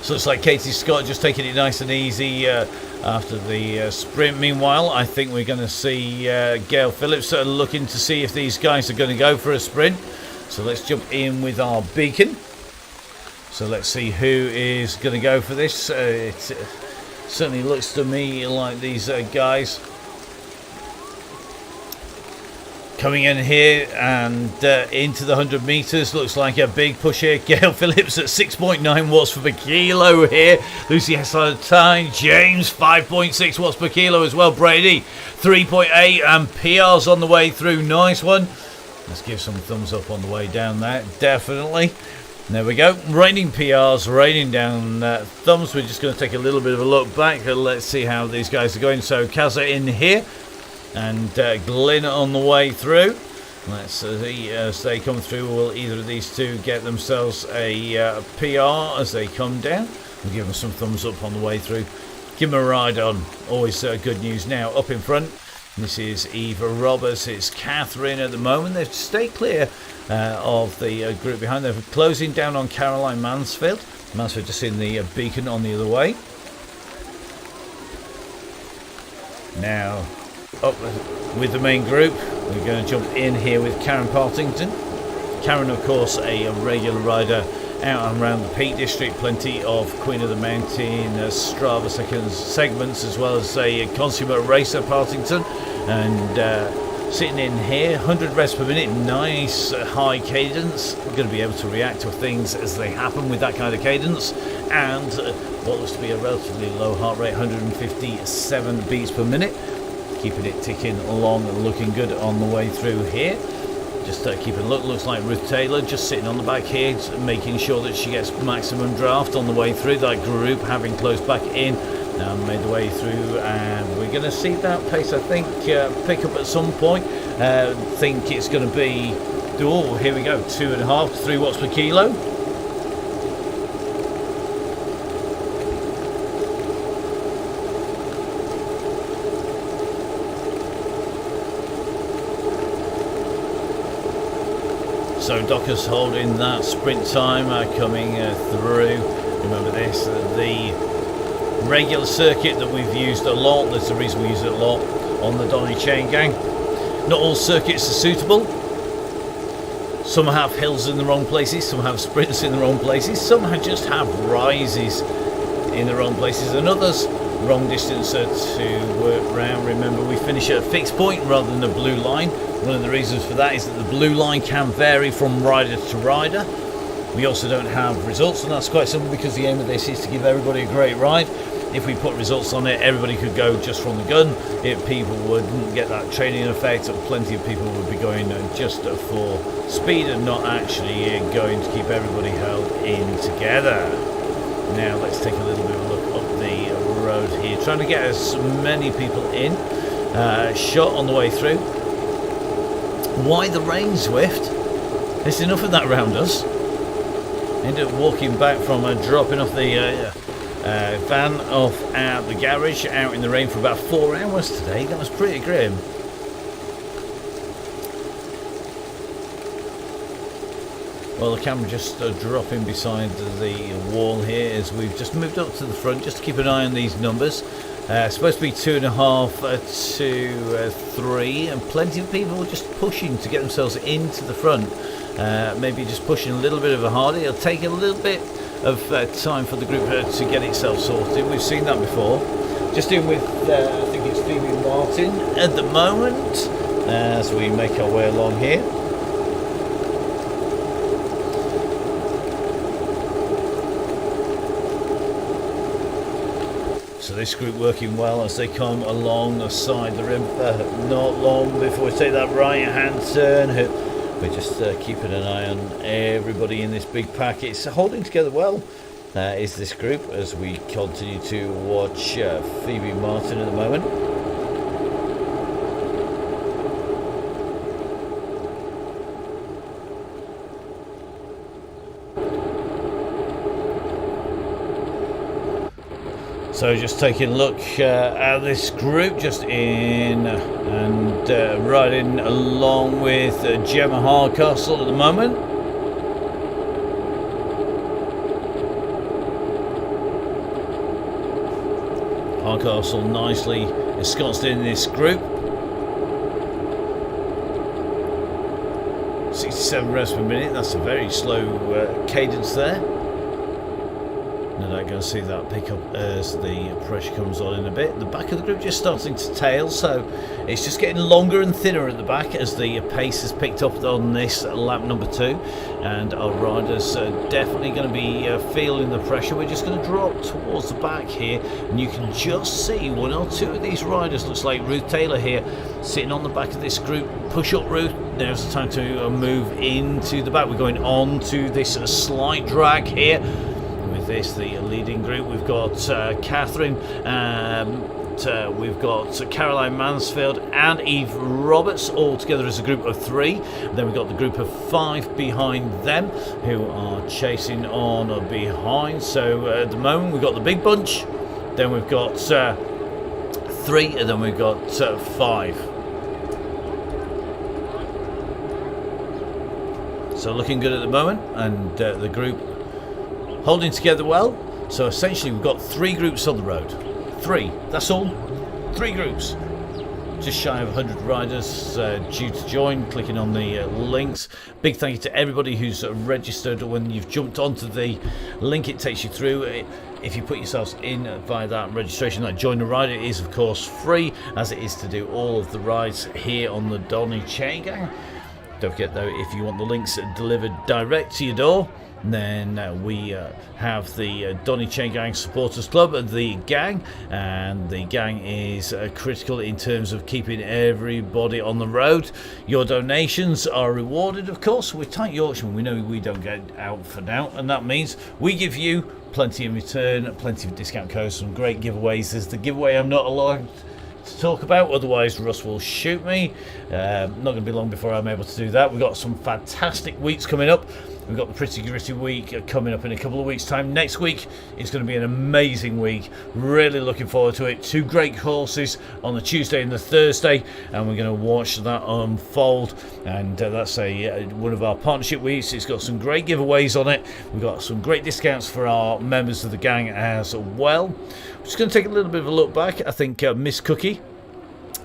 So it's like Katie Scott just taking it nice and easy after the sprint. Meanwhile, I think we're going to see Gail Phillips looking to see if these guys are going to go for a sprint. So let's jump in with our beacon. So let's see who is going to go for this. It certainly looks to me like these guys coming in here and into the 100 meters. Looks like a big push here. Gail Phillips at 6.9 watts per kilo here. Lucy Hesseltine, James 5.6 watts per kilo as well. Brady 3.8, and PR's on the way through. Nice one. Let's give some thumbs up on the way down there. Definitely. There we go. Raining PRs, raining down thumbs. We're just going to take a little bit of a look back. Let's see how these guys are going. So Kaza in here, and Glyn on the way through. Let's see as they come through. Will either of these two get themselves a PR as they come down? We'll give them some thumbs up on the way through. Give them a ride on. Always good news. Now up in front, this is Eva Roberts. It's Catherine at the moment. They've stayed clear of the group behind. They're closing down on Caroline Mansfield. Mansfield just in the beacon on the other way. Now up with the main group, we're going to jump in here with Karen Partington. Karen, of course, a regular rider out and around the Peak District. Plenty of Queen of the Mountain Strava segments, as well as a consummate racer, Partington. And sitting in here, 100 revs per minute, nice high cadence. We're going to be able to react to things as they happen with that kind of cadence. And what looks to be a relatively low heart rate, 157 beats per minute. Keeping it ticking along and looking good on the way through here. Just keeping a look. Looks like Ruth Taylor just sitting on the back here, making sure that she gets maximum draft on the way through. That group having closed back in and made the way through, and we're going to see that pace, I think, pick up at some point. Think it's going to be, oh, here we go, 2.5 to 3 watts per kilo. So Dockers holding that sprint time coming through. Remember this, the regular circuit that we've used a lot. There's a reason we use it a lot on the Donny Chain Gang. Not all circuits are suitable. Some have hills in the wrong places, some have sprints in the wrong places, some just have rises in the wrong places, and others wrong distance to work round. Remember, we finish at a fixed point rather than a blue line. One of the reasons for that is that the blue line can vary from rider to rider. We also don't have results, and that's quite simple because the aim of this is to give everybody a great ride. if we put results on it, everybody could go just from the gun. If people wouldn't get that training effect, plenty of people would be going just for speed and not actually going to keep everybody held in together. Now let's take a little bit of a look up the road here, trying to get as many people in. Shot on the way through. Why the rain, Swift? There's enough of that around us. Ended up walking back from dropping off the van off at the garage out in the rain for about 4 hours today. That was pretty grim. Well, the camera just dropping beside the wall here as we've just moved up to the front just to keep an eye on these numbers. Supposed to be 2.5 to 3, and plenty of people just pushing to get themselves into the front. Maybe just pushing a little bit of a harder. It'll take a little bit of time for the group to get itself sorted. We've seen that before. Just doing with, I think it's Phoebe Martin at the moment, as we make our way along here. So this group working well as they come alongside the rim. Not long before we take that right hand turn. We're just keeping an eye on everybody in this big pack. It's holding together well, is this group, as we continue to watch Phoebe Martin at the moment. So just taking a look at this group, just in and riding along with Gemma Hardcastle at the moment. Hardcastle nicely ensconced in this group. 67 revs per minute, that's a very slow cadence there. And I'm going to see that pick up as the pressure comes on in a bit. The back of the group just starting to tail, so it's just getting longer and thinner at the back as the pace has picked up on this lap number 2, and our riders are definitely going to be feeling the pressure. We're just going to drop towards the back here, and you can just see 1 or 2 of these riders. Looks like Ruth Taylor here sitting on the back of this group. Push up, Ruth. Now's the time to move into the back. We're going on to this slight drag here. This the leading group. We've got Catherine, we've got Caroline Mansfield and Eve Roberts all together as a group of 3. Then we've got the group of 5 behind them who are chasing on behind. So at the moment we've got the big bunch, then we've got 3, and then we've got 5. So looking good at the moment, and the group holding together well. So essentially we've got 3 groups on the road. 3, that's all. 3 groups. Just shy of 100 riders due to join, clicking on the links. Big thank you to everybody who's registered. When you've jumped onto the link, it takes you through. If you put yourselves in via that registration, that join the ride, it is of course free, as it is to do all of the rides here on the Donny Chain Gang. Don't forget though, if you want the links delivered direct to your door, then we have the Donny Chain Gang Supporters Club, the gang, and the gang is critical in terms of keeping everybody on the road. Your donations are rewarded, of course. We're tight Yorkshiremen, we know we don't get out for now, and that means we give you plenty in return, plenty of discount codes, some great giveaways. There's the giveaway I'm not allowed to talk about, otherwise Russ will shoot me. Not going to be long before I'm able to do that. We've got some fantastic weeks coming up. We've got the Pretty Gritty week coming up in a couple of weeks' time. Next week is going to be an amazing week. Really looking forward to it. 2 great courses on the Tuesday and the Thursday, and we're going to watch that unfold. And that's one of our partnership weeks. It's got some great giveaways on it. We've got some great discounts for our members of the gang as well. We're just going to take a little bit of a look back. I think Miss Cookie,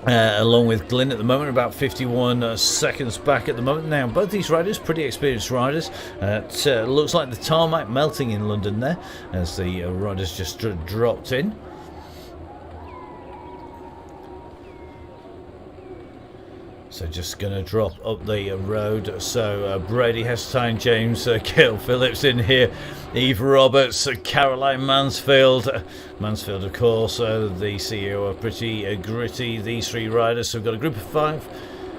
along with Glyn at the moment, about 51 seconds back at the moment. Now both these riders, pretty experienced riders. It looks like the tarmac melting in London there as the riders just dropped in. So just going to drop up the road. So Brady Hestine, James Gail Phillips in here, Eve Roberts, Caroline Mansfield. Mansfield, of course, the CEO of Pretty Gritty. These 3 riders. So we've got a group of 5.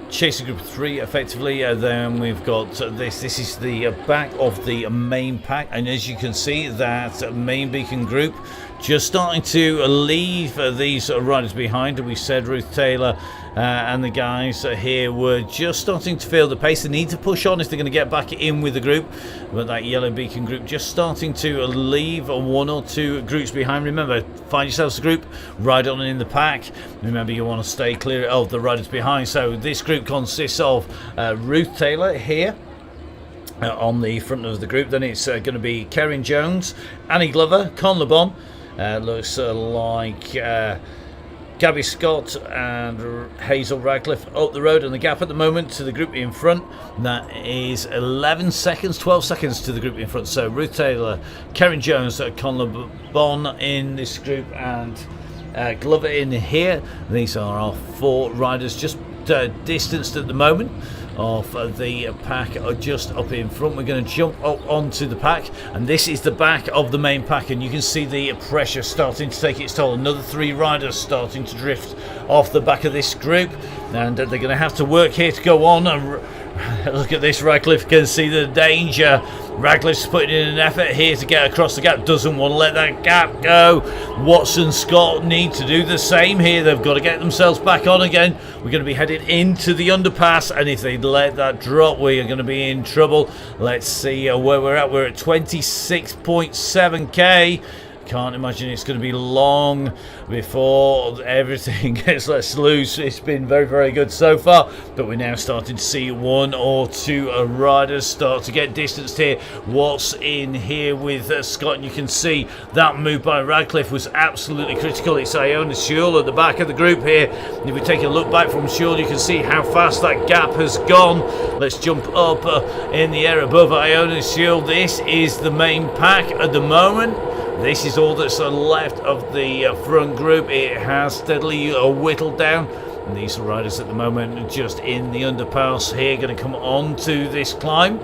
Chasing group of 3 effectively. Then we've got this is the back of the main pack, and as you can see, that main beacon group just starting to leave these riders behind. We said Ruth Taylor and the guys here were just starting to feel the pace. They need to push on if they're going to get back in with the group, but that yellow beacon group just starting to leave 1 or 2 groups behind. Remember, find yourselves a group, ride on in the pack. Remember, you want to stay clear of the riders behind. So this group consists of Ruth Taylor here on the front of the group. Then it's going to be Karen Jones, Annie Glover, Con LeBon, looks like Gabby Scott and Hazel Radcliffe up the road, and the gap at the moment to the group in front, that is 11 seconds, 12 seconds to the group in front. So Ruth Taylor, Karen Jones, Con LeBon in this group, and Glover in here. These are our 4 riders just distanced at the moment of the pack, just up in front. We're going to jump up onto the pack, and this is the back of the main pack, and you can see the pressure starting to take its toll. Another 3 riders starting to drift off the back of this group, and they're going to have to work here to go on. Look at this, Radcliffe can see the danger. Radcliffe's putting in an effort here to get across the gap, doesn't want to let that gap go. Watson, Scott need to do the same here. They've got to get themselves back on again. We're going to be headed into the underpass, and if they let that drop, we are going to be in trouble. Let's see where we're at. We're at 26.7k. Can't imagine it's going to be long before everything gets let loose. It's been very, very good so far, but we're now starting to see 1 or 2 riders start to get distanced here. What's in here with Scott? And you can see that move by Radcliffe was absolutely critical. It's Iona Sewell at the back of the group here. If we take a look back from Sewell, you can see how fast that gap has gone. Let's jump up in the air above Iona Sewell. This is the main pack at the moment. This is all that's left of the front group. It has steadily whittled down, and these riders at the moment are just in the underpass here, going to come on to this climb.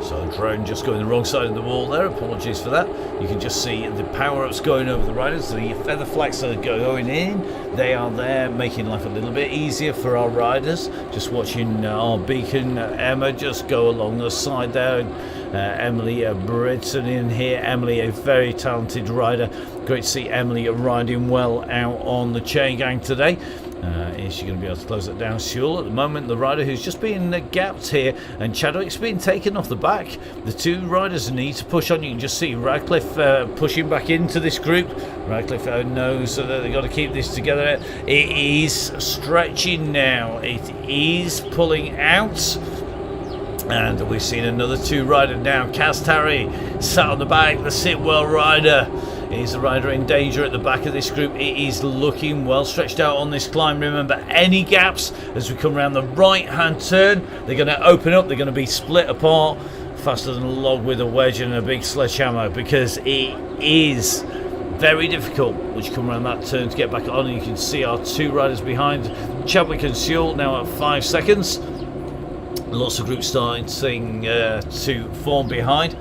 So drone just going the wrong side of the wall there, apologies for that. You can just see the power-ups going over the riders. The feather flags are going in. They are there, making life a little bit easier for our riders. Just watching our beacon, Emma, just go along the side there. Emily Bridson in here. Emily, a very talented rider. Great to see Emily riding well out on the chain gang today. Is she going to be able to close it down? Sewell at the moment, the rider who's just been gapped here, and Chadwick's been taken off the back. The 2 riders need to push on. You can just see Radcliffe pushing back into this group. Radcliffe knows that they've got to keep this together. It is stretching now. It is pulling out. And we've seen another 2 rider now. Kaz Tarry sat on the back. The Sitwell rider is the rider in danger at the back of this group. It is looking well stretched out on this climb. Remember, any gaps as we come around the right hand turn, they're going to open up. They're going to be split apart faster than a log with a wedge and a big sledgehammer, because it is very difficult once you come around that turn to get back on. And you can see our 2 riders behind, Chadwick and Sewell, now at 5 seconds. Lots of groups starting to form behind.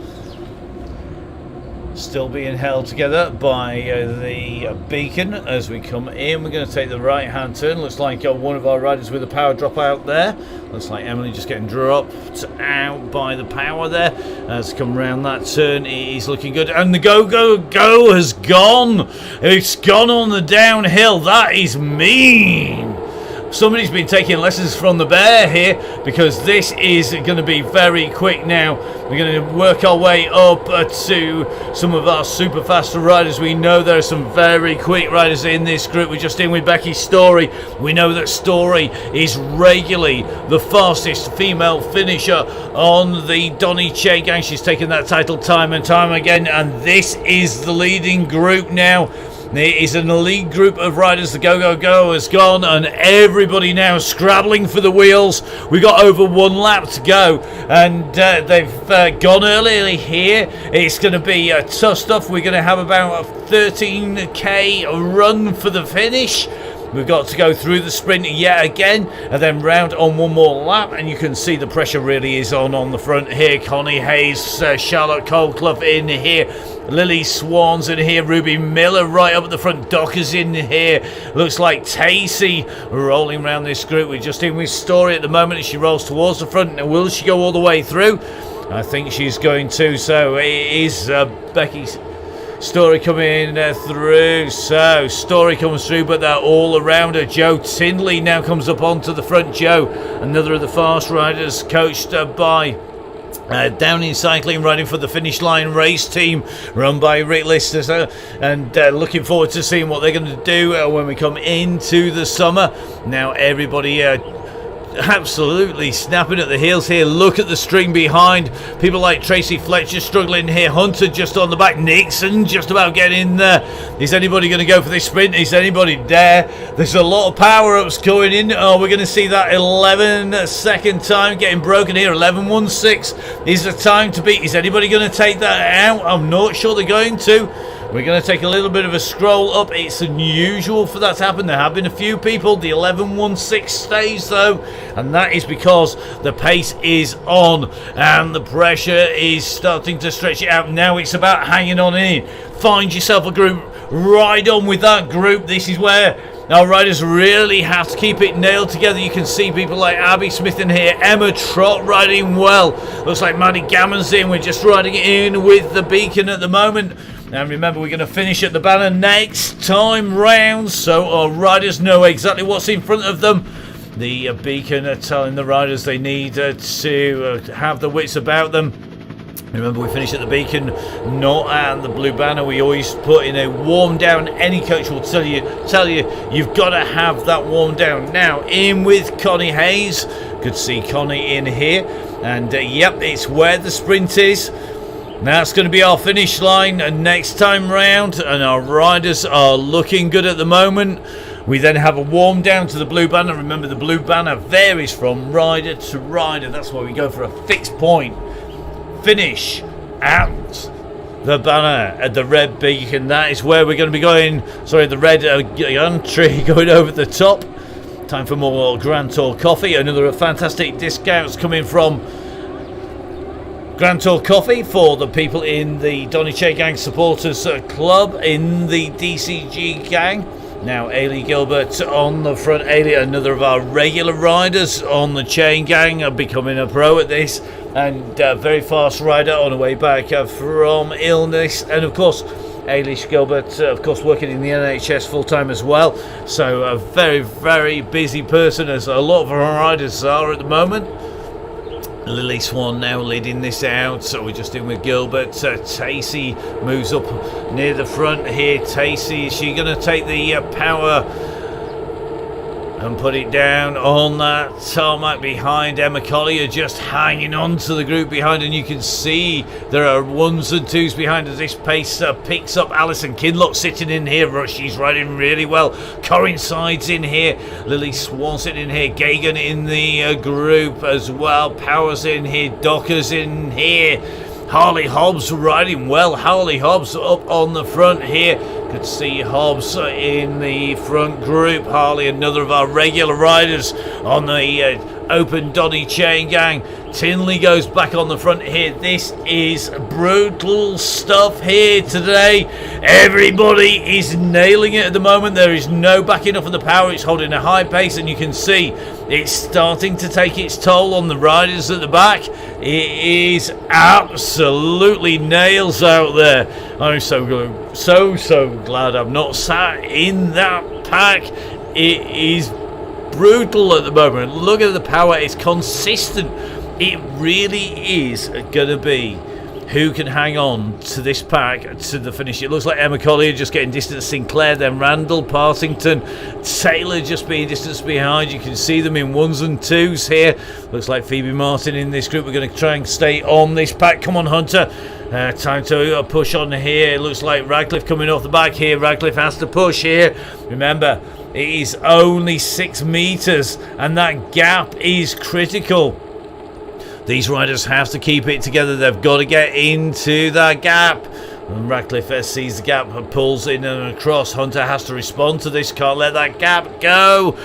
Still being held together by the beacon as we come in. We're going to take the right hand turn. Looks like one of our riders with a power drop out there. Looks like Emily just getting dropped out by the power there. As come around that turn, it is looking good. And the go has gone. It's gone on the downhill. That is mean. Somebody's been taking lessons from the bear here, because this is going to be very quick now. We're going to work our way up to some of our super fast riders. We know there are some very quick riders in this group. We're just in with Becky Story. We know that Story is regularly the fastest female finisher on the Donny Chain Gang. She's taken that title time and time again, and this is the leading group now. It is an elite group of riders. The Go has gone, and everybody now scrabbling for the wheels. We've got over 1 lap to go, and they've gone early here. It's going to be tough stuff. We're going to have about a 13k run for the finish. We've got to go through the sprint yet again and then round on 1 more lap, and you can see the pressure really is on the front here. Connie Hayes, Charlotte Coldclough in here, Lily Swan's in here, Ruby Miller right up at the front, Docker's in here. Looks like Tacey rolling around this group. We're just in with Story at the moment as she rolls towards the front. Now, will she go all the way through? I think she's going to, so it is Becky's Story coming through. So Story comes through, but they're all around her. Joe Tindley now comes up onto the front. Joe, another of the fast riders, coached by Downing Cycling, riding for the Finish Line race team run by Rick Lister, and looking forward to seeing what they're going to do when we come into the summer. Now everybody absolutely snapping at the heels here. Look at the string behind. People like Tracy Fletcher struggling here. Hunter just on the back. Nixon just about getting in there. Is anybody going to go for this sprint? Is anybody there? There's a lot of power-ups going in. Oh, we're going to see that 11-second time getting broken here. 11.16 is the time to beat. Is anybody going to take that out? I'm not sure they're going to. We're going to take a little bit of a scroll up. It's unusual for that to happen. There have been a few people. The 11.16 stays though, and that is because the pace is on and the pressure is starting to stretch it out. Now it's about hanging on in. Find yourself a group. Ride on with that group. This is where our riders really have to keep it nailed together. You can see people like Abby Smith in here, Emma Trott riding well. Looks like Maddie Gammon's in. We're just riding in with the Beacon at the moment. And remember, we're going to finish at the banner next time round, so our riders know exactly what's in front of them. The Beacon are telling the riders they need to have the wits about them. Remember, we finish at the Beacon, not at the Blue Banner. We always put in a warm down. Any coach will tell you you've got to have that warm down. Now in with Connie Hayes. Good to see Connie in here, and yep, it's where the sprint is. That's going to be our finish line next time round, and our riders are looking good at the moment. We then have a warm down to the Blue Banner. Remember, the Blue Banner varies from rider to rider. That's why we go for a fixed point finish at the banner at the Red Beacon. That is where we're going to be going. Sorry, the Red Tree going over the top. Time for more Grand Tour coffee. Another fantastic discounts coming from Grand Tour coffee for the people in the DONNYCHAINGANG supporters club in the DCG gang. Now Ailey Gilbert on the front. Ailey, another of our regular riders on the Chain Gang, are becoming a pro at this, and very fast rider on her way back from illness. And of course Ailey Gilbert, of course, working in the NHS full-time as well, so a very, very busy person, as a lot of our riders are at the moment. Lily Swan now leading this out, so we're just in with Gilbert. Tacey moves up near the front here. Tacey, is she going to take the power and put it down on that tarmac behind? Emma Collier just hanging on to the group behind, and you can see there are ones and twos behind as this pace picks up. Alison Kinlock sitting in here, she's riding really well. Coincides in here. Lily Swan sitting in here. Gagan in the group as well. Powers in here. Docker's in here. Harley Hobbs riding well. Harley Hobbs up on the front here. Good to see Hobbs in the front group. Harley, another of our regular riders on the Open Donny Chain Gang. Tinley goes back on the front here. This is brutal stuff here today. Everybody is nailing it at the moment. There is no backing off of the power. It's holding a high pace, and you can see it's starting to take its toll on the riders at the back. It is absolutely nails out there. I'm so glad I'm not sat in that pack. It is brutal at the moment. Look at the power. It's consistent. It really is going to be who can hang on to this pack to the finish. It looks like Emma Collier just getting distance. Sinclair, then Randall, Partington, Taylor just being distance behind. You can see them in ones and twos here. Looks like Phoebe Martin in this group. We're going to try and stay on this pack. Come on, Hunter. Time to push on here. It looks like Radcliffe coming off the back here. Radcliffe has to push here. Remember, it is only 6 meters, and that gap is critical. These riders have to keep it together. They've got to get into that gap. And Radcliffe sees the gap and pulls in and across. Hunter has to respond to this. Can't let that gap go.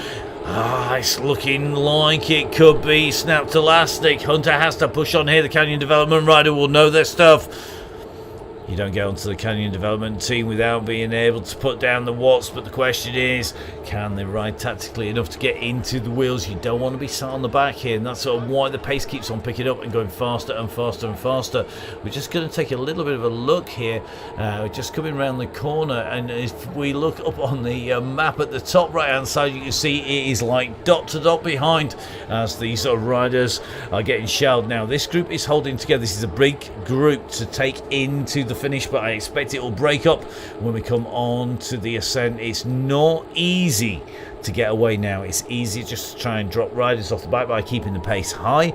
It's looking like it could be snapped elastic. Hunter has to push on here. The Canyon Development rider will know their stuff. You don't get onto the Canyon Development team without being able to put down the watts, but the question is, can they ride tactically enough to get into the wheels? You don't want to be sat on the back here, and that's sort of why the pace keeps on picking up and going faster and faster and faster. We're just going to take a little bit of a look here. We're just coming around the corner, and if we look up on the map at the top right hand side, you can see it is like dot to dot behind as these riders are getting shelled. Now this group is holding together. This is a big group to take into the finish, but I expect it will break up when we come on to the ascent. It's not easy to get away now. It's easy just to try and drop riders off the back by keeping the pace high.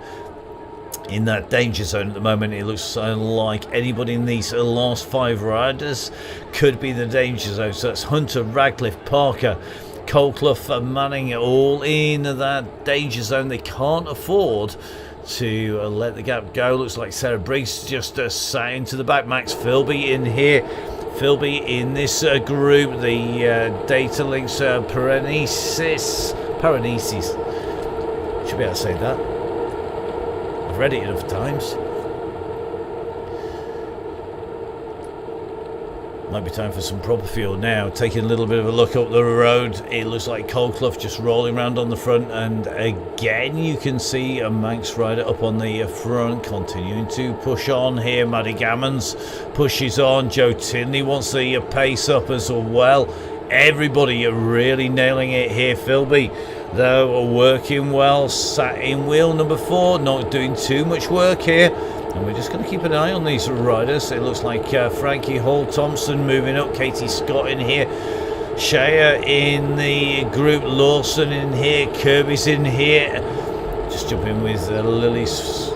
In that danger zone at the moment, it looks like anybody in these last 5 riders could be the danger zone. So that's Hunter, Radcliffe, Parker, Colclough, Manning, all in that danger zone. They can't afford to let the gap go. Looks like Sarah Briggs just sat into the back. Max Philby in here. Philby in this group. The data links Paranesis. Should be able to say that. I've read it enough times. Might be time for some proper fuel now. Taking a little bit of a look up the road, it looks like Colclough just rolling around on the front, and again you can see a Manx rider up on the front continuing to push on here. Maddie Gammons pushes on. Joe Tinley wants the pace up as well. Everybody really nailing it here. Philby though working well, sat in wheel number 4, not doing too much work here. And we're just going to keep an eye on these riders. It looks like Frankie Hall Thompson moving up, Katie Scott in here, Shea in the group, Lawson in here, Kirby's in here. Just jump in with Lily's.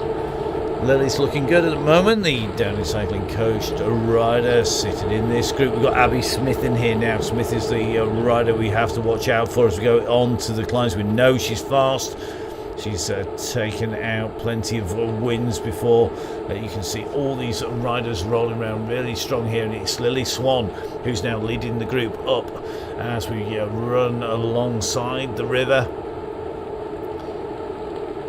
Lily's looking good at the moment. The Downing Cycling coached rider sitting in this group. We've got Abby Smith in here now. Smith is the rider we have to watch out for as we go on to the climbs. We know she's fast. She's taken out plenty of wins before. You can see all these riders rolling around really strong here, and it's Lily Swan who's now leading the group up as we run alongside the river.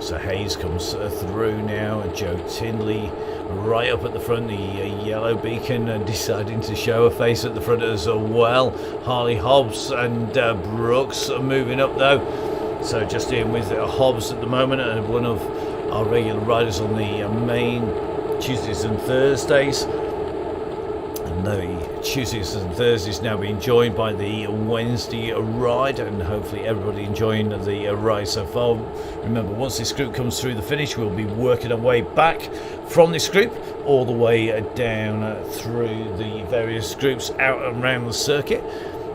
So Hayes comes through now, and Joe Tinley right up at the front, the yellow beacon deciding to show her face at the front as well. Harley Hobbs and Brooks are moving up though. So just in with Hobbs at the moment, and one of our regular riders on the main Tuesdays and Thursdays. And the Tuesdays and Thursdays now being joined by the Wednesday ride, and hopefully everybody enjoying the ride so far. Remember, once this group comes through the finish, we'll be working our way back from this group all the way down through the various groups out and around the circuit.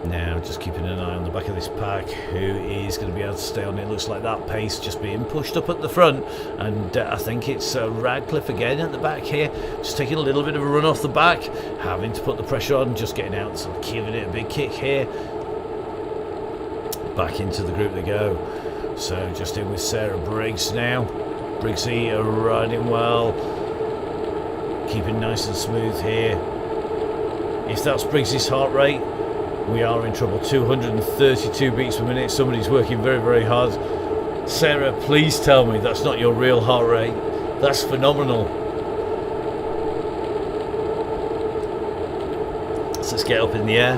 Now just keeping an eye on the back of this pack, who is going to be able to stay on. It looks like that pace just being pushed up at the front, and I think it's Radcliffe again at the back here, just taking a little bit of a run off the back, having to put the pressure on, just getting out, so giving it a big kick here. Back into the group they go. So just in with Sarah Briggs now. Briggsy riding well, keeping nice and smooth here. If that's Briggsy's heart rate, we are in trouble. 232 beats per minute. Somebody's working very, very hard. Sarah, please tell me that's not your real heart rate. That's phenomenal. So let's get up in the air.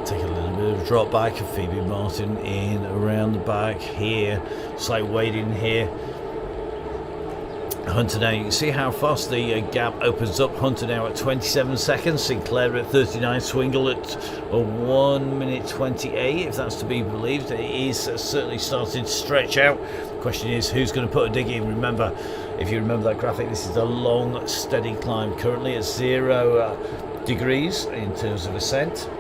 Take a little bit of a drop back. Phoebe Martin in around the back here. Slight weight in here. Hunter now, you can see how fast the gap opens up. Hunter now at 27 seconds, Sinclair at 39, Swingle at 1 minute 28, if that's to be believed. It is certainly starting to stretch out. The question is, who's going to put a dig in? Remember, if you remember that graphic, this is a long, steady climb, currently at 0 degrees in terms of ascent.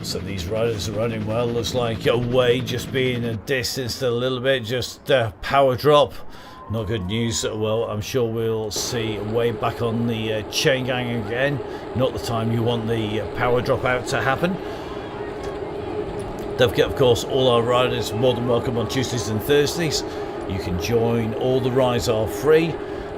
So these riders are running well. Looks like away just being distanced a little bit, just power drop. Not good news. Well, I'm sure we'll see way back on the chain gang again. Not the time you want the power drop out to happen. Don't forget, of course, all our riders more than welcome on Tuesdays and Thursdays. You can join. All the rides are free,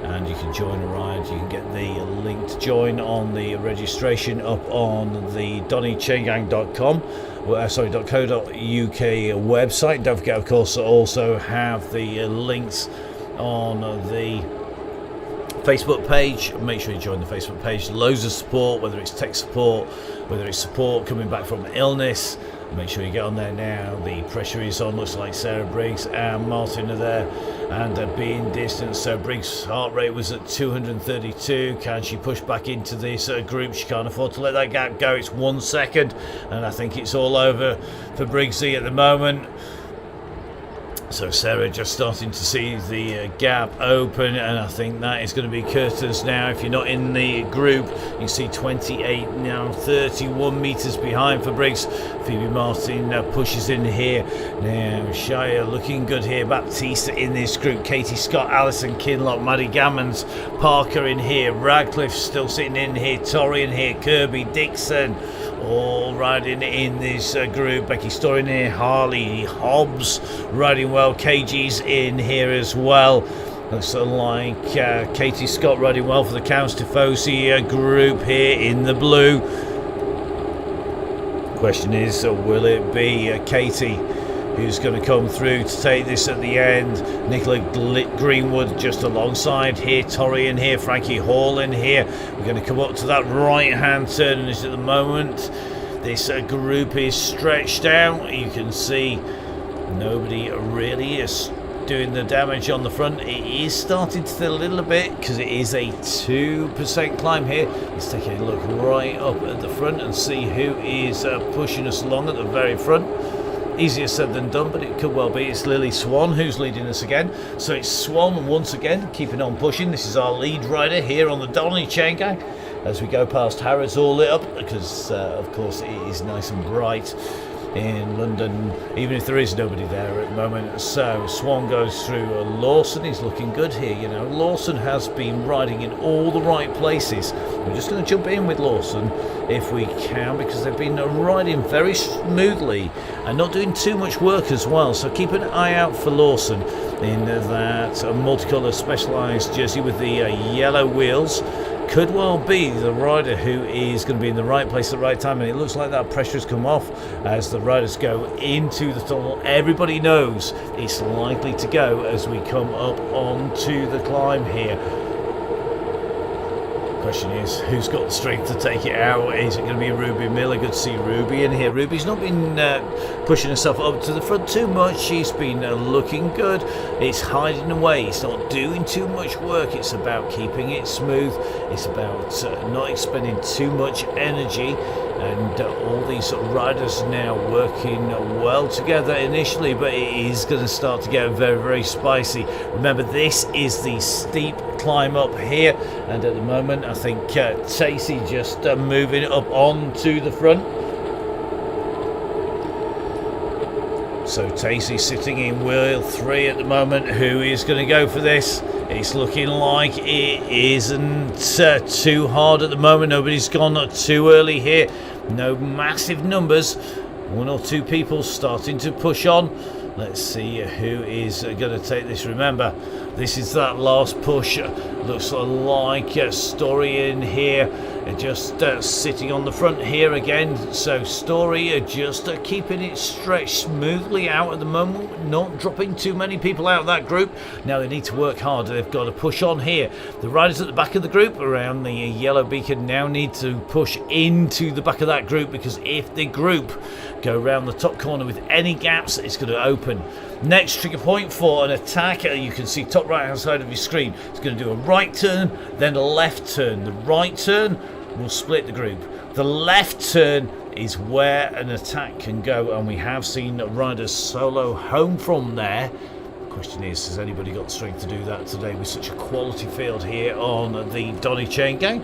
and you can join a ride. You can get the link to join on the registration up on the DONNYCHAINGANG.com. .co.uk website. Don't forget, of course, also have the links on the Facebook page. Make sure you join the Facebook page. Loads of support, whether it's tech support, whether it's support coming back from illness. Make sure you get on there now. The pressure is on. Looks like Sarah Briggs and Martin are there and being distanced. So Briggs' heart rate was at 232. Can she push back into this group? She can't afford to let that gap go. It's 1 second, and I think it's all over for Briggsy at the moment. So Sarah just starting to see the gap open, and I think that is going to be curtains now. If you're not in the group, you see 28 now, 31 metres behind for Briggs. Phoebe Martin pushes in here. Now Shia looking good here. Baptista in this group. Katie Scott, Alison Kinlock, Maddie Gammons, Parker in here. Radcliffe still sitting in here. Torrey in here. Kirby, Dixon, all riding in this group. Becky Story in here. Harley, Hobbs riding well. KG's in here as well. Looks like Katie Scott riding well for the Counts Tifosi group here in the blue. Question is, will it be Katie who's going to come through to take this at the end? Nicola Greenwood just alongside here. Torrey in here. Frankie Hall in here. We're going to come up to that right hand turn, and at the moment this group is stretched out. You can see nobody really is doing the damage on the front. It is starting to fill a little bit because it is a 2% climb here. Let's take a look right up at the front and see who is pushing us along at the very front. Easier said than done, but it could well be. It's Lily Swan who's leading us again. So it's Swan once again keeping on pushing. This is our lead rider here on the Donnelly Chain Gang as we go past Harrods, all lit up because of course it is nice and bright in London, even if there is nobody there at the moment. So Swan goes through. Lawson is looking good here. You know, Lawson has been riding in all the right places. We're just going to jump in with Lawson if we can, because they've been riding very smoothly and not doing too much work as well. So keep an eye out for Lawson in that multicolour specialised jersey with the yellow wheels. Could well be the rider who is going to be in the right place at the right time, and it looks like that pressure has come off as the riders go into the tunnel. Everybody knows it's likely to go as we come up onto the climb here. Question is, who's got the strength to take it out? Is it going to be Ruby Miller? Good to see Ruby in here. Ruby's not been pushing herself up to the front too much. She's been looking good. It's hiding away. It's not doing too much work. It's about keeping it smooth. It's about not expending too much energy. And all these riders now working well together initially, but it is going to start to get very, very spicy. Remember, this is the steep climb up here, and at the moment I think Tacey just moving up onto the front. So Tacey sitting in wheel 3 at the moment. Who is going to go for this? It's looking like it isn't too hard at the moment. Nobody's gone too early here. No massive numbers. 1 or 2 people starting to push on. Let's see who is going to take this. Remember, this is that last push. Looks like a Story in here, just sitting on the front here again. So Story just keeping it stretched smoothly out at the moment, not dropping too many people out of that group. Now they need to work harder. They've got to push on here. The riders at the back of the group around the yellow beacon now need to push into the back of that group, because if the group go around the top corner with any gaps, it's going to open. Next trigger point for an attack, you can see top right hand side of your screen. It's going to do a right turn, then a left turn. The right turn will split the group. The left turn is where an attack can go, and we have seen riders solo home from there. Question is, has anybody got the strength to do that today with such a quality field here on the Donny Chain Gang?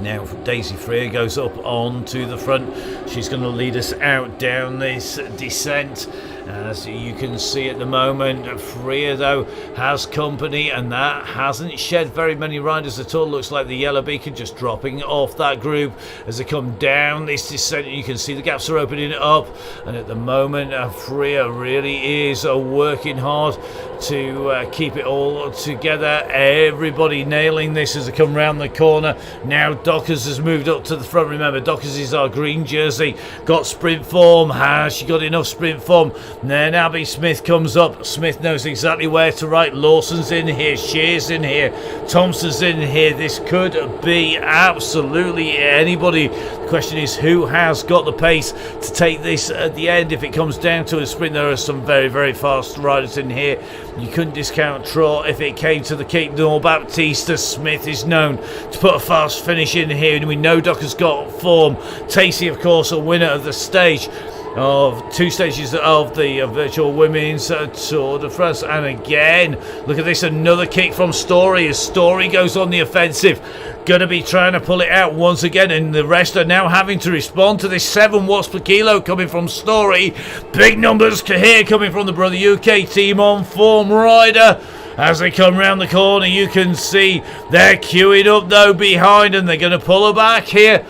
Now Daisy Freer goes up onto the front. She's going to lead us out down this descent. As you can see at the moment, Freer though has company, and that hasn't shed very many riders at all. Looks like the yellow beacon just dropping off that group as they come down this descent. You can see the gaps are opening up, and at the moment Freer really is working hard to keep it all together. Everybody nailing this as they come round the corner. Now Dockers has moved up to the front. Remember, Dockers is our green jersey. Got sprint form. Has she got enough sprint form? Then Abby Smith comes up. Smith knows exactly where to ride. Lawson's in here. Shear's in here. Thompson's in here. This could be absolutely anybody. The question is, who has got the pace to take this at the end? If it comes down to a sprint, there are some very, very fast riders in here. You couldn't discount Trot if it came to the Cape Nor Baptista. Smith is known to put a fast finish in here, and we know Doc has got form. Tacey, of course, a winner of the stage of 2 stages of the virtual women's Tour de France. And again, look at this, another kick from Story as Story goes on the offensive. Going to be trying to pull it out once again, and the rest are now having to respond to this 7 watts per kilo coming from Story. Big numbers here coming from the Brother UK team on form rider. As they come round the corner, you can see they're queuing up though behind, and they're going to pull her back here.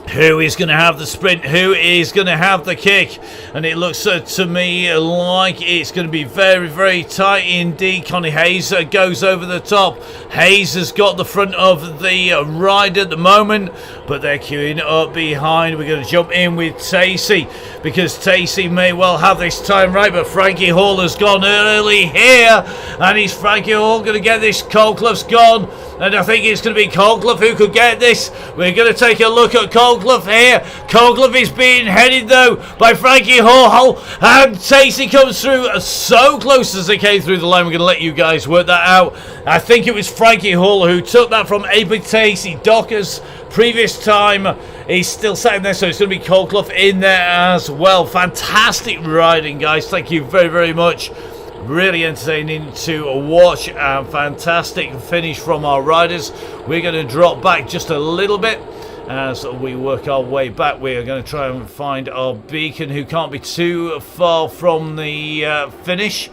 Who is going to have the sprint? Who is going to have the kick? And it looks to me like it's going to be very, very tight indeed. Connie Hayes goes over the top. Hayes has got the front of the ride at the moment, but they're queuing up behind. We're going to jump in with Tacey, because Tacey may well have this time right, but Frankie Hall has gone early here, and is Frankie Hall going to get this? Colclough's gone, and I think it's going to be Colclough who could get this. We're going to take a look at Colclough here. Colclough is being headed though by Frankie Hall, and Tacey comes through so close as they came through the line. We're going to let you guys work that out. I think it was Frankie Hall who took that from Ava Tacey. Dockers previous time, he's still sitting there, so it's going to be Colclough in there as well. Fantastic riding, guys. Thank you very, very much. Really entertaining to watch, and fantastic finish from our riders. We're going to drop back just a little bit as we work our way back. We are going to try and find our beacon, who can't be too far from the finish.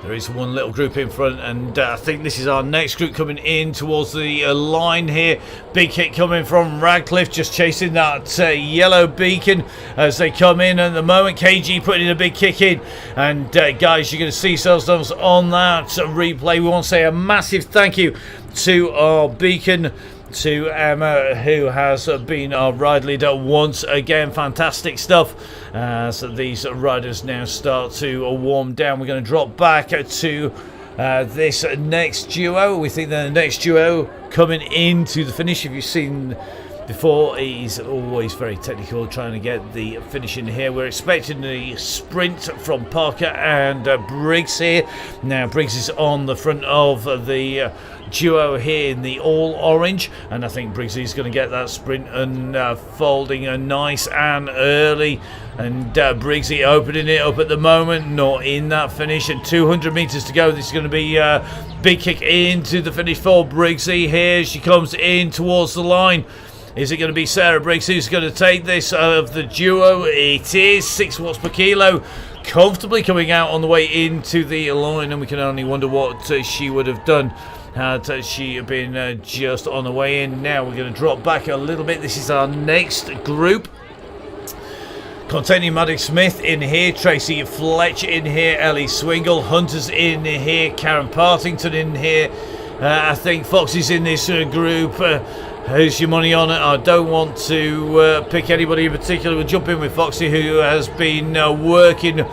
There is one little group in front, and I think this is our next group coming in towards the line here. Big hit coming from Radcliffe, just chasing that yellow beacon as they come in at the moment. KG putting in a big kick in, and guys, you're going to see yourselves on that replay. We want to say a massive thank you to our beacon, to Emma, who has been our ride leader once again. Fantastic stuff as these riders now start to warm down. We're going to drop back to this next duo. We think the next duo coming into the finish. If you've seen before, he's always very technical trying to get the finish in here. We're expecting the sprint from Parker and Briggs here. Now Briggs is on the front of the duo here in the all orange, and I think Briggs is going to get that sprint and folding a nice and early, and Briggsy opening it up at the moment, not in that finish, and 200 meters to go. This is going to be a big kick into the finish for Briggsy. Here she comes in towards the line. Is it going to be Sarah Briggs who's going to take this of the duo? It is. 6 watts per kilo comfortably coming out on the way into the line, and we can only wonder what she would have done had she been just on the way in. Now we're going to drop back a little bit. This is our next group, containing Maddie Smith in here, Tracy Fletcher in here, Ellie Swingle, Hunter's in here, Karen Partington in here. I think Foxy's in this group. Who's your money on it? I don't want to pick anybody in particular. We'll jump in with Foxy, who has been working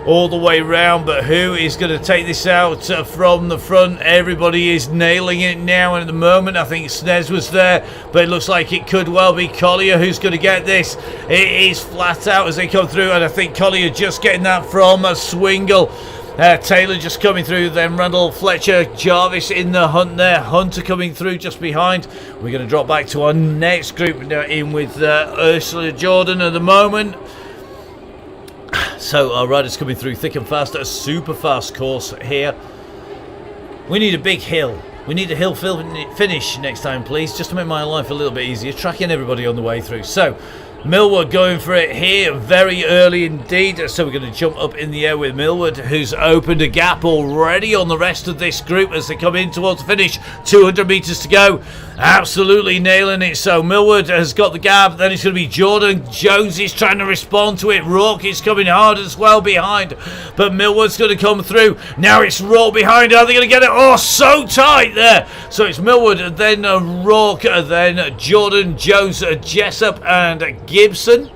all the way round, but who is going to take this out from the front? Everybody is nailing it now, and at the moment I think Snez was there, but it looks like it could well be Collier who's going to get this. It is flat out as they come through, and I think Collier just getting that from Swingle. Taylor just coming through, then Randall, Fletcher, Jarvis in the hunt there, Hunter coming through just behind. We're going to drop back to our next group now, in with Ursula Jordan at the moment. So our riders coming through thick and fast, a super fast course here. We need a big hill We need a hill finish next time, please, just to make my life a little bit easier, tracking everybody on the way through. So, Millward going for it here very early indeed. So we're going to jump up in the air with Millward, who's opened a gap already on the rest of this group as they come in towards the finish. 200 metres to go. Absolutely nailing it. So Millward has got the gap. Then it's going to be Jordan Jones. He's trying to respond to it. Rourke is coming hard as well behind. But Millward's going to come through. Now it's Rourke behind. Are they going to get it? Oh, so tight there. So it's Millward, then Rourke, then Jordan Jones, Jessup and Gibson.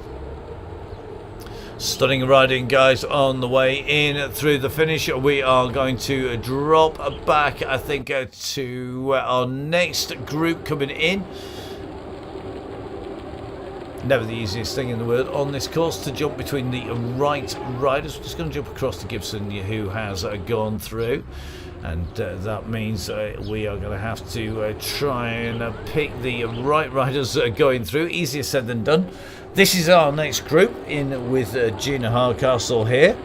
Stunning riding, guys, on the way in through the finish. We are going to drop back, I think, to our next group coming in. Never the easiest thing in the world on this course to jump between the right riders. We're just going to jump across to Gibson, who has gone through. And that means we are going to have to try and pick the right riders going through. Easier said than done. This is our next group in with Gina Hardcastle here.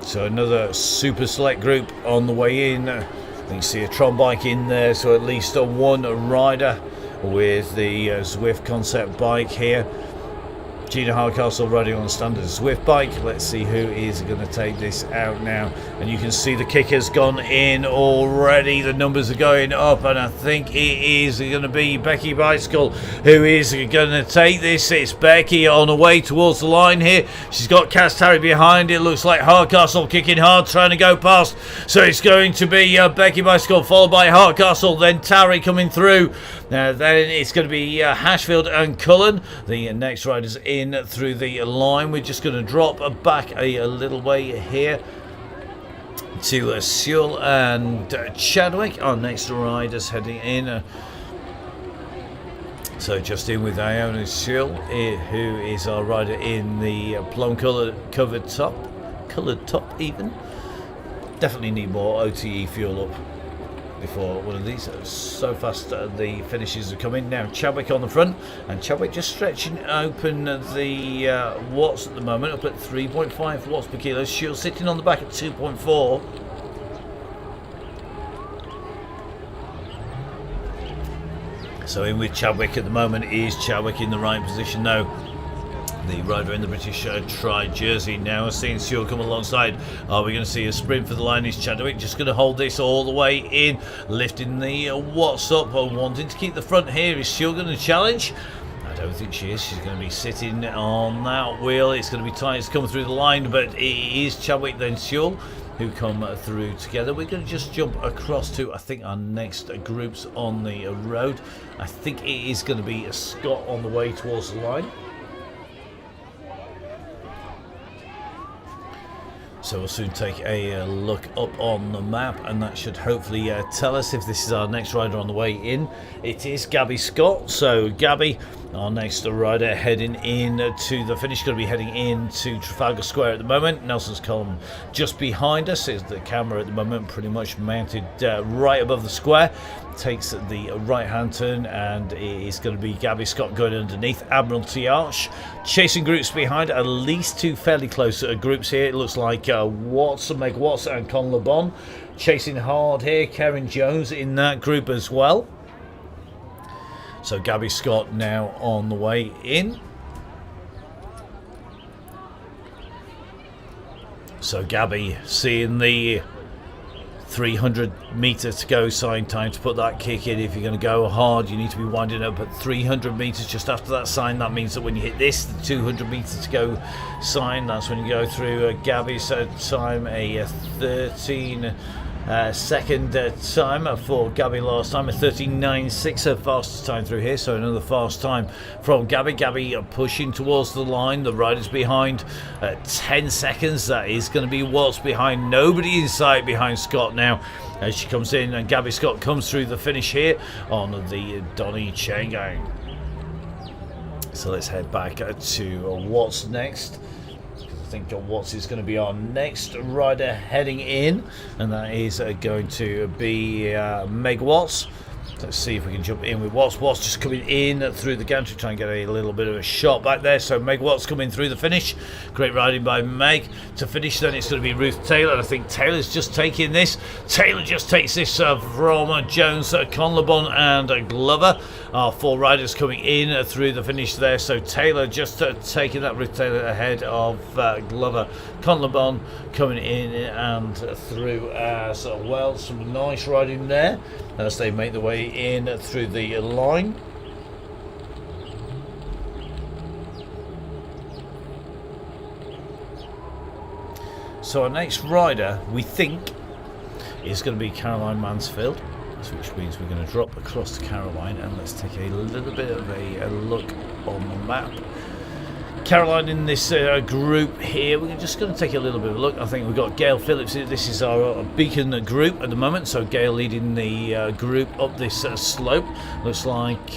So another super select group on the way in. You can see a Tron bike in there, so at least one rider with the Zwift concept bike here. Gina Hardcastle riding on a standard Zwift bike. Let's see who is going to take this out now. And you can see the kicker's gone in already. The numbers are going up, and I think it is going to be Becky Bicycle who is going to take this. It's Becky on her way towards the line here. She's got Cass Tarry behind. It looks like Hardcastle kicking hard, trying to go past. So it's going to be Becky Bicycle followed by Hardcastle, then Tarry coming through. Then it's going to be Hashfield and Cullen, the next riders in through the line. We're just going to drop back a little way here to Sewell and Chadwick, our next riders heading in. So just in with Iona Sewell, who is our rider in the plum covered top, coloured top even. Definitely need more OTE fuel up before one of these. So fast the finishes are coming. Now Chadwick on the front, and Chadwick just stretching open the watts at the moment, up at 3.5 watts per kilo. Shield sitting on the back at 2.4. So in with Chadwick at the moment. Is Chadwick in the right position now? The rider in the British tri-jersey now is seeing Sewell come alongside. Are we going to see a sprint for the line? Is Chadwick just going to hold this all the way in, lifting the watts up, wanting to keep the front here? Is Sewell going to challenge? I don't think she is. She's going to be sitting on that wheel. It's going to be tight to come through the line, but it is Chadwick then Sewell who come through together. We're going to just jump across to, I think, our next groups on the road. I think it is going to be Scott on the way towards the line. So we'll soon take a look up on the map, and that should hopefully tell us if this is our next rider on the way in. It is Gabby Scott. So Gabby, our next rider, heading in to the finish, going to be heading into Trafalgar Square at the moment. Nelson's column just behind us. Is the camera at the moment pretty much mounted right above the square. Takes the right hand turn, and it is going to be Gabby Scott going underneath Admiralty Arch. Chasing groups behind, at least two fairly close groups here. It looks like Watts, Meg Watts and Con LeBon chasing hard here. Karen Jones in that group as well. So Gabby Scott now on the way in. So Gabby seeing the 300 metres to go sign time to put that kick in. If you're going to go hard, you need to be winding up at 300 metres just after that sign. That means that when you hit this, the 200 metres to go sign, that's when you go through. Gabby's time, a 13 second time for Gabby last time, a 13.96, her fastest time through here. So another fast time from Gabby. Gabby pushing towards the line. The rider's behind 10 seconds. That is going to be Watts behind. Nobody in sight behind Scott now as she comes in, and Gabby Scott comes through the finish here on the DONNYCHAINGANG. So let's head back to Watts next. I think Watts is going to be our next rider heading in, and that is going to be Meg Watts. Let's see if we can jump in with Watts. Watts just coming in through the gantry, trying to get a little bit of a shot back there. So Meg Watts coming through the finish. Great riding by Meg. To finish then it's going to be Ruth Taylor. I think Taylor's just taking this. Taylor just takes this from Jones, Conlebon and Glover. Our 4 riders coming in through the finish there. So Taylor just taking that, Ruth Taylor ahead of Glover. Conlebon coming in and through as well. Some nice riding there as they make their way in through the line. So our next rider, we think, is going to be Caroline Mansfield, which means we're going to drop across to Caroline, and let's take a little bit of a look on the map. Caroline in this group here, we're just going to take a little bit of a look. I think we've got Gail Phillips here. This is our Beacon group at the moment, so Gail leading the group up this slope. Looks like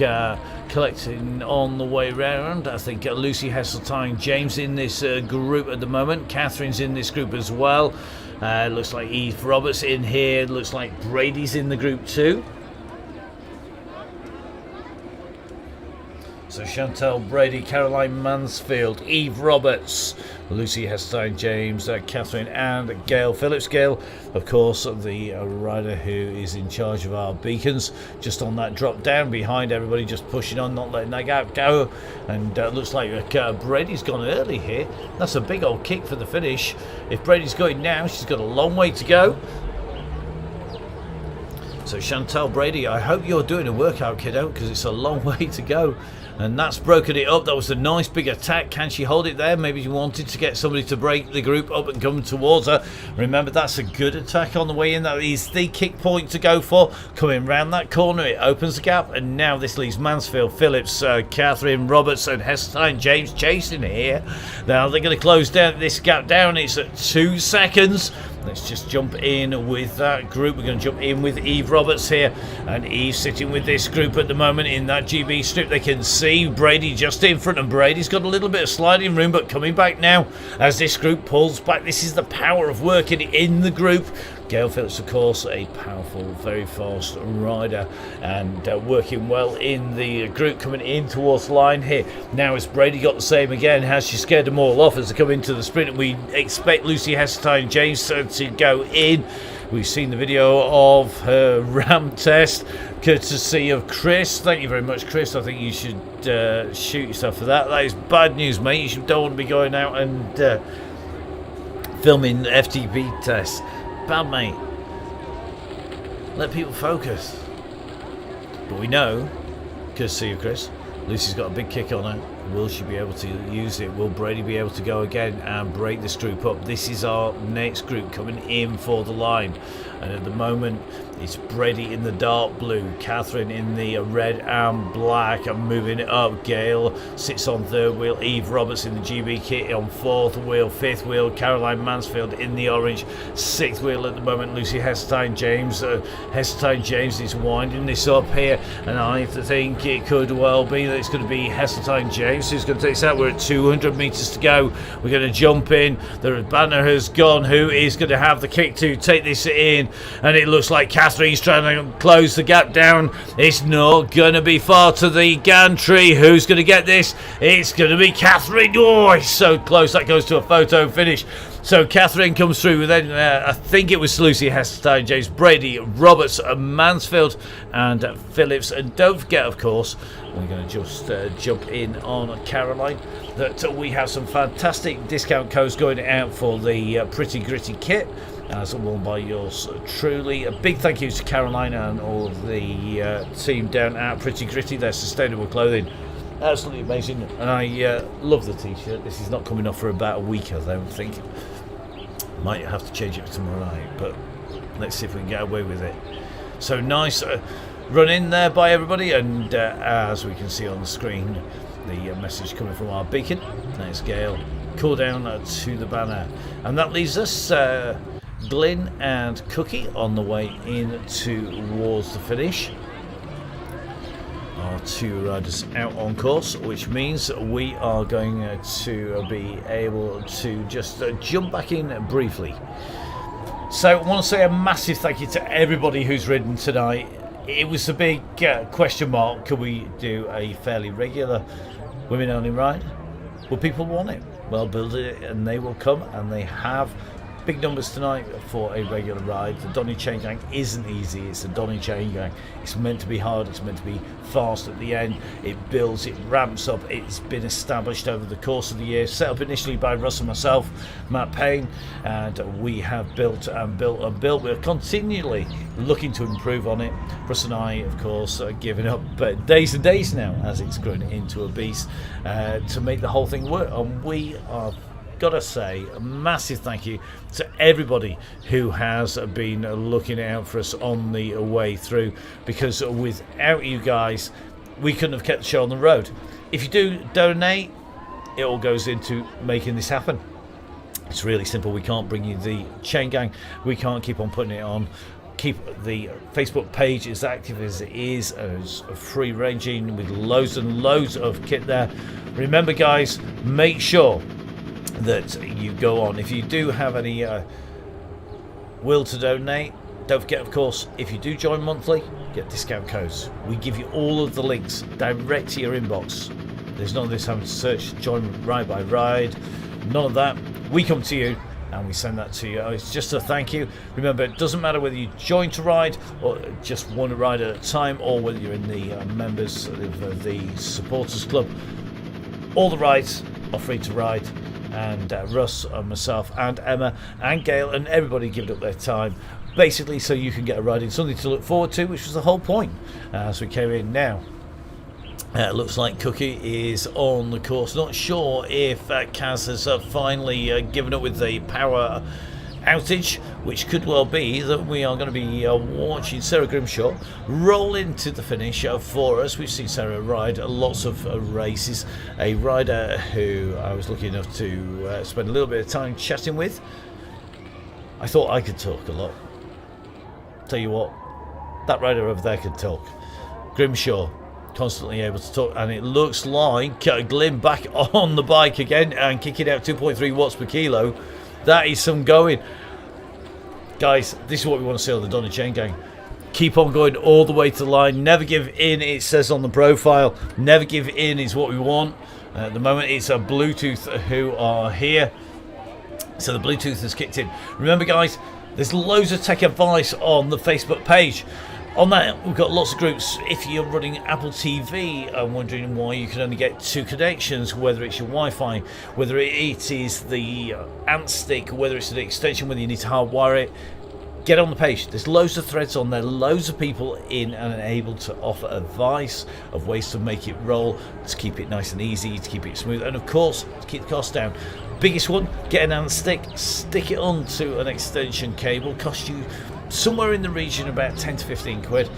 collecting on the way round. I think Lucy Heseltine James in this group at the moment. Catherine's in this group as well. Looks like Eve Roberts in here. Looks like Brady's in the group too. So Chantal Brady, Caroline Mansfield, Eve Roberts, Lucy Hestine James, Catherine and Gail Phillips. Gail, of course, the rider who is in charge of our beacons, just on that drop down behind everybody, just pushing on, not letting that gap go. And looks like Brady's gone early here. That's a big old kick for the finish. If Brady's going now, she's got a long way to go. So Chantal Brady, I hope you're doing a workout, kiddo, because it's a long way to go. And that's broken it up. That was a nice big attack. Can she hold it there? Maybe she wanted to get somebody to break the group up and come towards her. Remember, that's a good attack on the way in. That is the kick point to go for. Coming round that corner, it opens the gap. And now this leaves Mansfield, Phillips, Catherine, Roberts and Hestine James chasing here. Now they're going to close down this gap down. It's at 2 seconds. Let's just jump in with that group. We're going to jump in with Eve Roberts here. And Eve sitting with this group at the moment in that GB strip. They can see Brady just in front, and Brady's got a little bit of sliding room, but coming back now as this group pulls back. This is the power of working in the group. Gail Phillips, of course, a powerful, very fast rider, and working well in the group coming in towards the line here. Now has Brady got the same again? Has she scared them all off as they come into the sprint? We expect Lucy Hestine James to go in. We've seen the video of her ramp test, courtesy of Chris. Thank you very much, Chris. I think you should shoot yourself for that. That is bad news, mate. You don't want to be going out and filming FTP tests. Bad, mate. Let people focus. But we know, courtesy of Chris, Lucy's got a big kick on her. Will she be able to use it? Will Brady be able to go again and break this group up? This is our next group coming in for the line. And at the moment, it's Brady in the dark blue, Catherine in the red and black, and moving it up. Gail sits on third wheel, Eve Roberts in the GB kit on fourth wheel, fifth wheel, Caroline Mansfield in the orange, sixth wheel at the moment, Lucy Hestine James. Hestine James is winding this up here, and I think it could well be that it's going to be Hestine James who's going to take this out. We're at 200 metres to go. We're going to jump in. The banner has gone. Who is going to have the kick to take this in? And it looks like Catherine's trying to close the gap down. It's not going to be far to the gantry. Who's going to get this? It's going to be Catherine. Oh, it's so close. That goes to a photo finish. So Catherine comes through with then I think it was Lucy Hestine, James Brady, Roberts, Mansfield and Phillips. And don't forget, of course, we're going to just jump in on Caroline, that we have some fantastic discount codes going out for the Pretty Gritty kit, as worn by yours truly. A big thank you to Caroline and all of the team down at Pretty Gritty. Their sustainable clothing, absolutely amazing, and I love the t-shirt. This is not coming off for about a week, I don't think. Might have to change it for tomorrow night, but let's see if we can get away with it. So nice run in there by everybody, and as we can see on the screen, the message coming from our beacon. There's Gail, cool down to the banner, and that leaves us Glyn and Cookie on the way in towards the finish. Our two riders out on course, which means we are going to be able to just jump back in briefly. So I want to say a massive thank you to everybody who's ridden tonight. it was a big question mark. Could we do a fairly regular women only ride? Will people want it? Well, build it and they will come, and they have big numbers tonight for a regular ride. The DONNYCHAINGANG isn't easy. It's a DONNYCHAINGANG. It's meant to be hard. It's meant to be fast at the end. It builds, it ramps up. It's been established over the course of the year, set up initially by Russ and myself, Matt Payne, and we have built and built and built. We're continually looking to improve on it. Russ and I, of course, are giving up days and days now as it's grown into a beast to make the whole thing work. And we are, gotta say, a massive thank you to everybody who has been looking out for us on the way through, because without you guys we couldn't have kept the show on the road. If you do donate, it all goes into making this happen. It's really simple. We can't bring you the chain gang, we can't keep on putting it on, keep the Facebook page as active as it is, as free ranging with loads and loads of kit there. Remember guys, make sure that you go on. If you do have any will to donate, don't forget, of course, if you do join monthly, get discount codes. We give you all of the links direct to your inbox. There's none of this having to search join ride by ride, none of that. We come to you and we send that to you. It's just a thank you. Remember, it doesn't matter whether you join to ride or just want to ride at a time, or whether you're in the members of the supporters club. All the rides are free to ride. And Russ and myself and Emma and Gail and everybody giving up their time, basically so you can get a ride in, something to look forward to, which was the whole point as we came in. Now it looks like Cookie is on the course. Not sure if Kaz has finally given up with the power outage, which could well be that we are going to be watching Sarah Grimshaw roll into the finish for us. We've seen Sarah ride lots of races, a rider who I was lucky enough to spend a little bit of time chatting with. I thought I could talk a lot. Tell you what, that rider over there could talk. Grimshaw, constantly able to talk, and it looks like Glyn back on the bike again and kicking out 2.3 watts per kilo. That is some going. Guys, this is what we want to see on the DONNYCHAINGANG. Keep on going all the way to the line. Never give in, it says on the profile. Never give in is what we want. At the moment, it's a Bluetooth who are here. So the Bluetooth has kicked in. Remember, guys, there's loads of tech advice on the Facebook page. On that, we've got lots of groups. If you're running Apple TV and wondering why you can only get 2 connections, whether it's your Wi-Fi, whether it is the ant stick, whether it's the extension, whether you need to hardwire it, get on the page. There's loads of threads on there, loads of people in and able to offer advice of ways to make it roll, to keep it nice and easy, to keep it smooth, and of course, to keep the cost down. Biggest one, get an ant stick, stick it onto an extension cable, cost you somewhere in the region about 10 to 15 quid.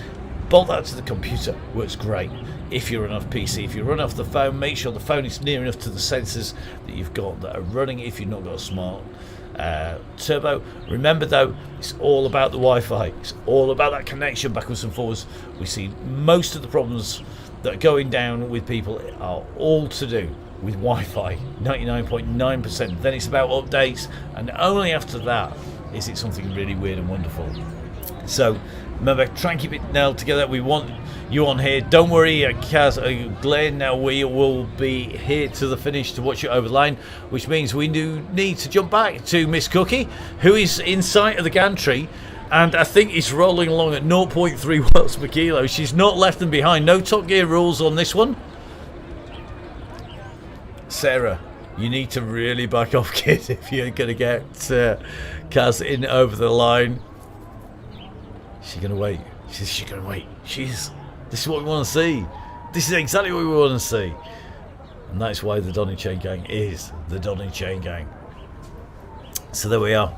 Bolt that to the computer, works great. If you run off PC, if you run off the phone, make sure the phone is near enough to the sensors that you've got that are running if you've not got a smart turbo. Remember though, it's all about the Wi-Fi. It's all about that connection backwards and forwards. We see most of the problems that are going down with people are all to do with Wi-Fi, 99.9%. Then it's about updates, and only after that is it something really weird and wonderful. So remember, try and keep it nailed together. We want you on here. Don't worry, Kaz, Glenn, now we will be here to the finish to watch it over the line, which means we do need to jump back to Miss Cookie, who is in sight of the gantry, and I think is rolling along at 0.3 watts per kilo. She's not left them behind. No Top Gear rules on this one. Sarah, you need to really back off, kid, if you're going to get Kaz in over the line. She's going to wait. She's going to wait. This is what we want to see. This is exactly what we want to see. And that's why the DONNYCHAINGANG is the DONNYCHAINGANG. So there we are.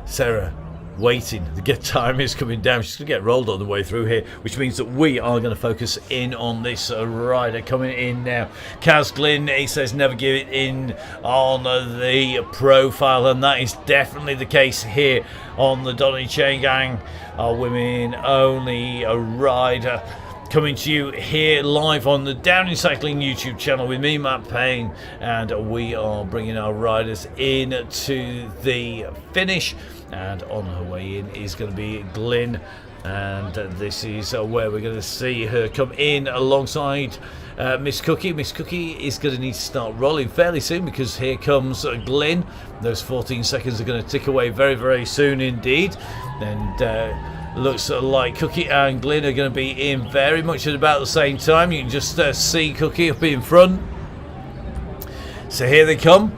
Sarah waiting. The time is coming down. She's going to get rolled on the way through here, which means that we are going to focus in on this rider coming in now. Kaz Glynn, he says never give it in on the profile, and that is definitely the case here on the DONNYCHAINGANG, our women only rider. Coming to you here live on the Downing Cycling YouTube channel with me, Matt Payne, and we are bringing our riders in to the finish. and on her way in is going to be Glyn, and this is where we're going to see her come in alongside Miss Cookie. Miss Cookie is going to need to start rolling fairly soon, because here comes Glyn. Those 14 seconds are going to tick away very, very soon indeed, and looks like Cookie and Glyn are going to be in very much at about the same time. You can just see Cookie up in front. So here they come.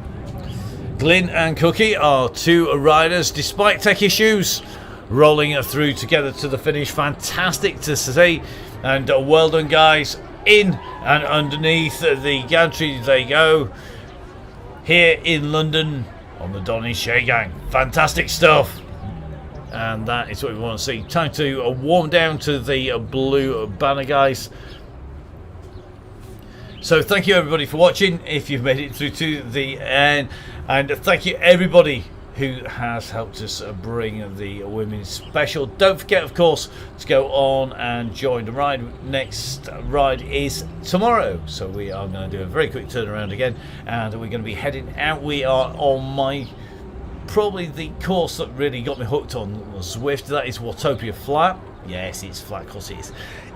Glyn and Cookie are two riders, despite tech issues, rolling through together to the finish. Fantastic to see, and well done, guys. In and underneath the gantry they go here in London on the DONNYCHAINGANG. Fantastic stuff, and that is what we want to see. Time to warm down to the blue banner, guys. So thank you everybody for watching, if you've made it through to the end, and thank you everybody who has helped us bring the women's special. Don't forget, of course, to go on and join the ride. Next ride is tomorrow, so we are going to do a very quick turnaround again, and we're going to be heading out. We are on probably the course that really got me hooked on Zwift. That is Watopia Flat. Yes, it's flat course.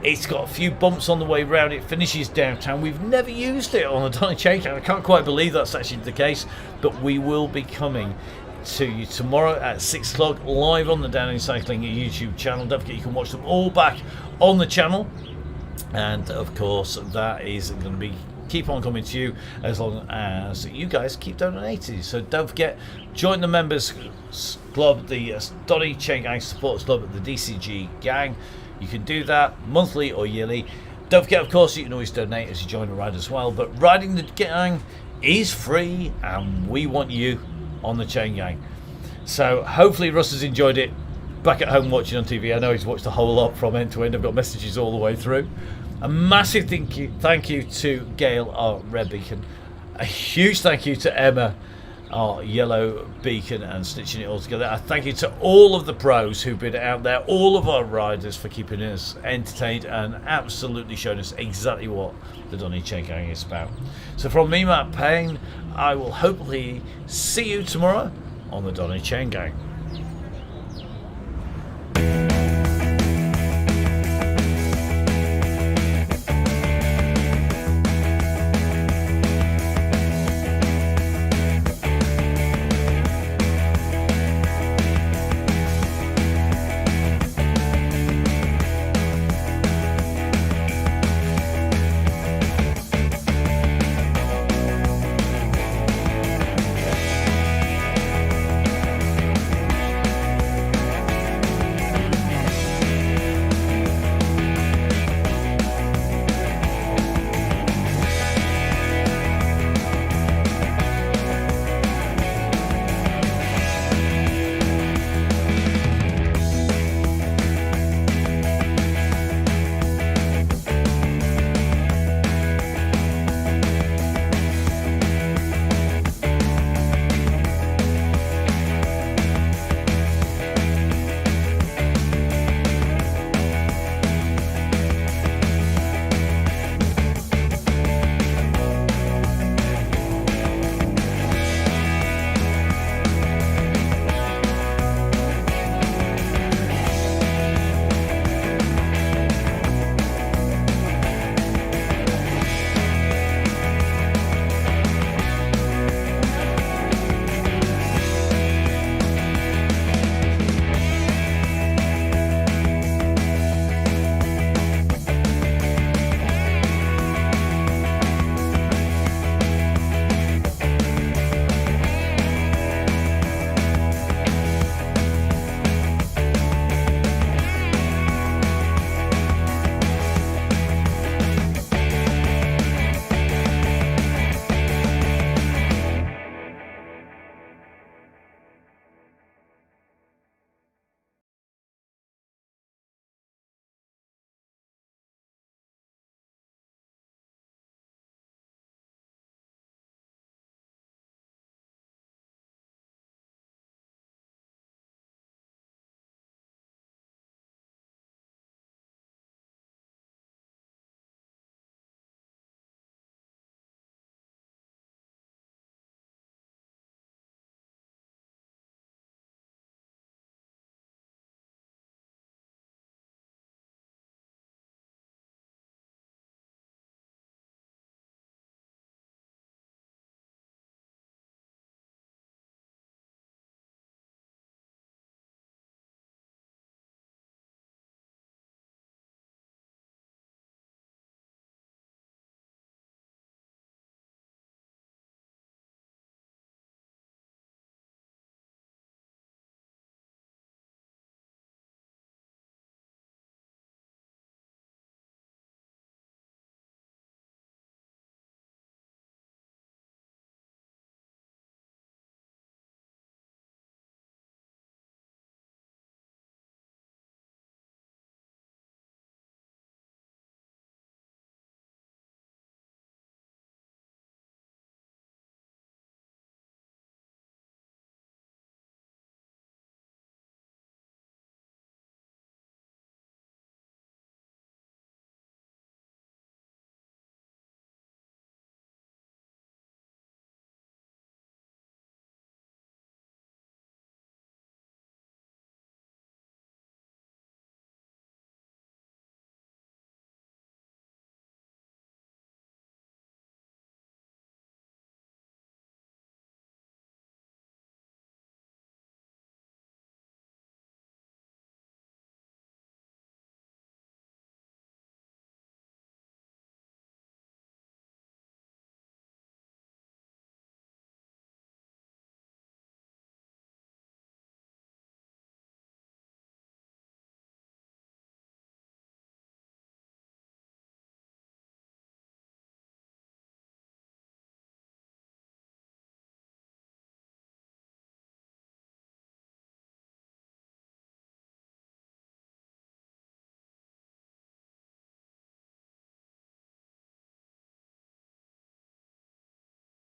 It's got a few bumps on the way round. It finishes downtown. We've never used it on the DONNYCHAINGANG. I can't quite believe that's actually the case, but we will be coming to you tomorrow at 6 o'clock live on the Downing Cycling YouTube channel. Don't forget, you can watch them all back on the channel, and of course that is going to be keep on coming to you as long as you guys keep donating. So don't forget, join the members club, the DONNYCHAINGANG Supporters Club, the DCG gang. You can do that monthly or yearly. Don't forget, of course, you can always donate as you join the ride as well, but riding the gang is free, and we want you on the Chain Gang. So hopefully Russ has enjoyed it back at home watching on TV. I know he's watched the whole lot from end to end. I've got messages all the way through. A massive thank you to Gail, our red beacon. A huge thank you to Emma, our yellow beacon, and stitching it all together. A thank you to all of the pros who've been out there, all of our riders, for keeping us entertained and absolutely showing us exactly what the DONNYCHAINGANG is about. So from me, Matt Payne, I will hopefully see you tomorrow on the DONNYCHAINGANG.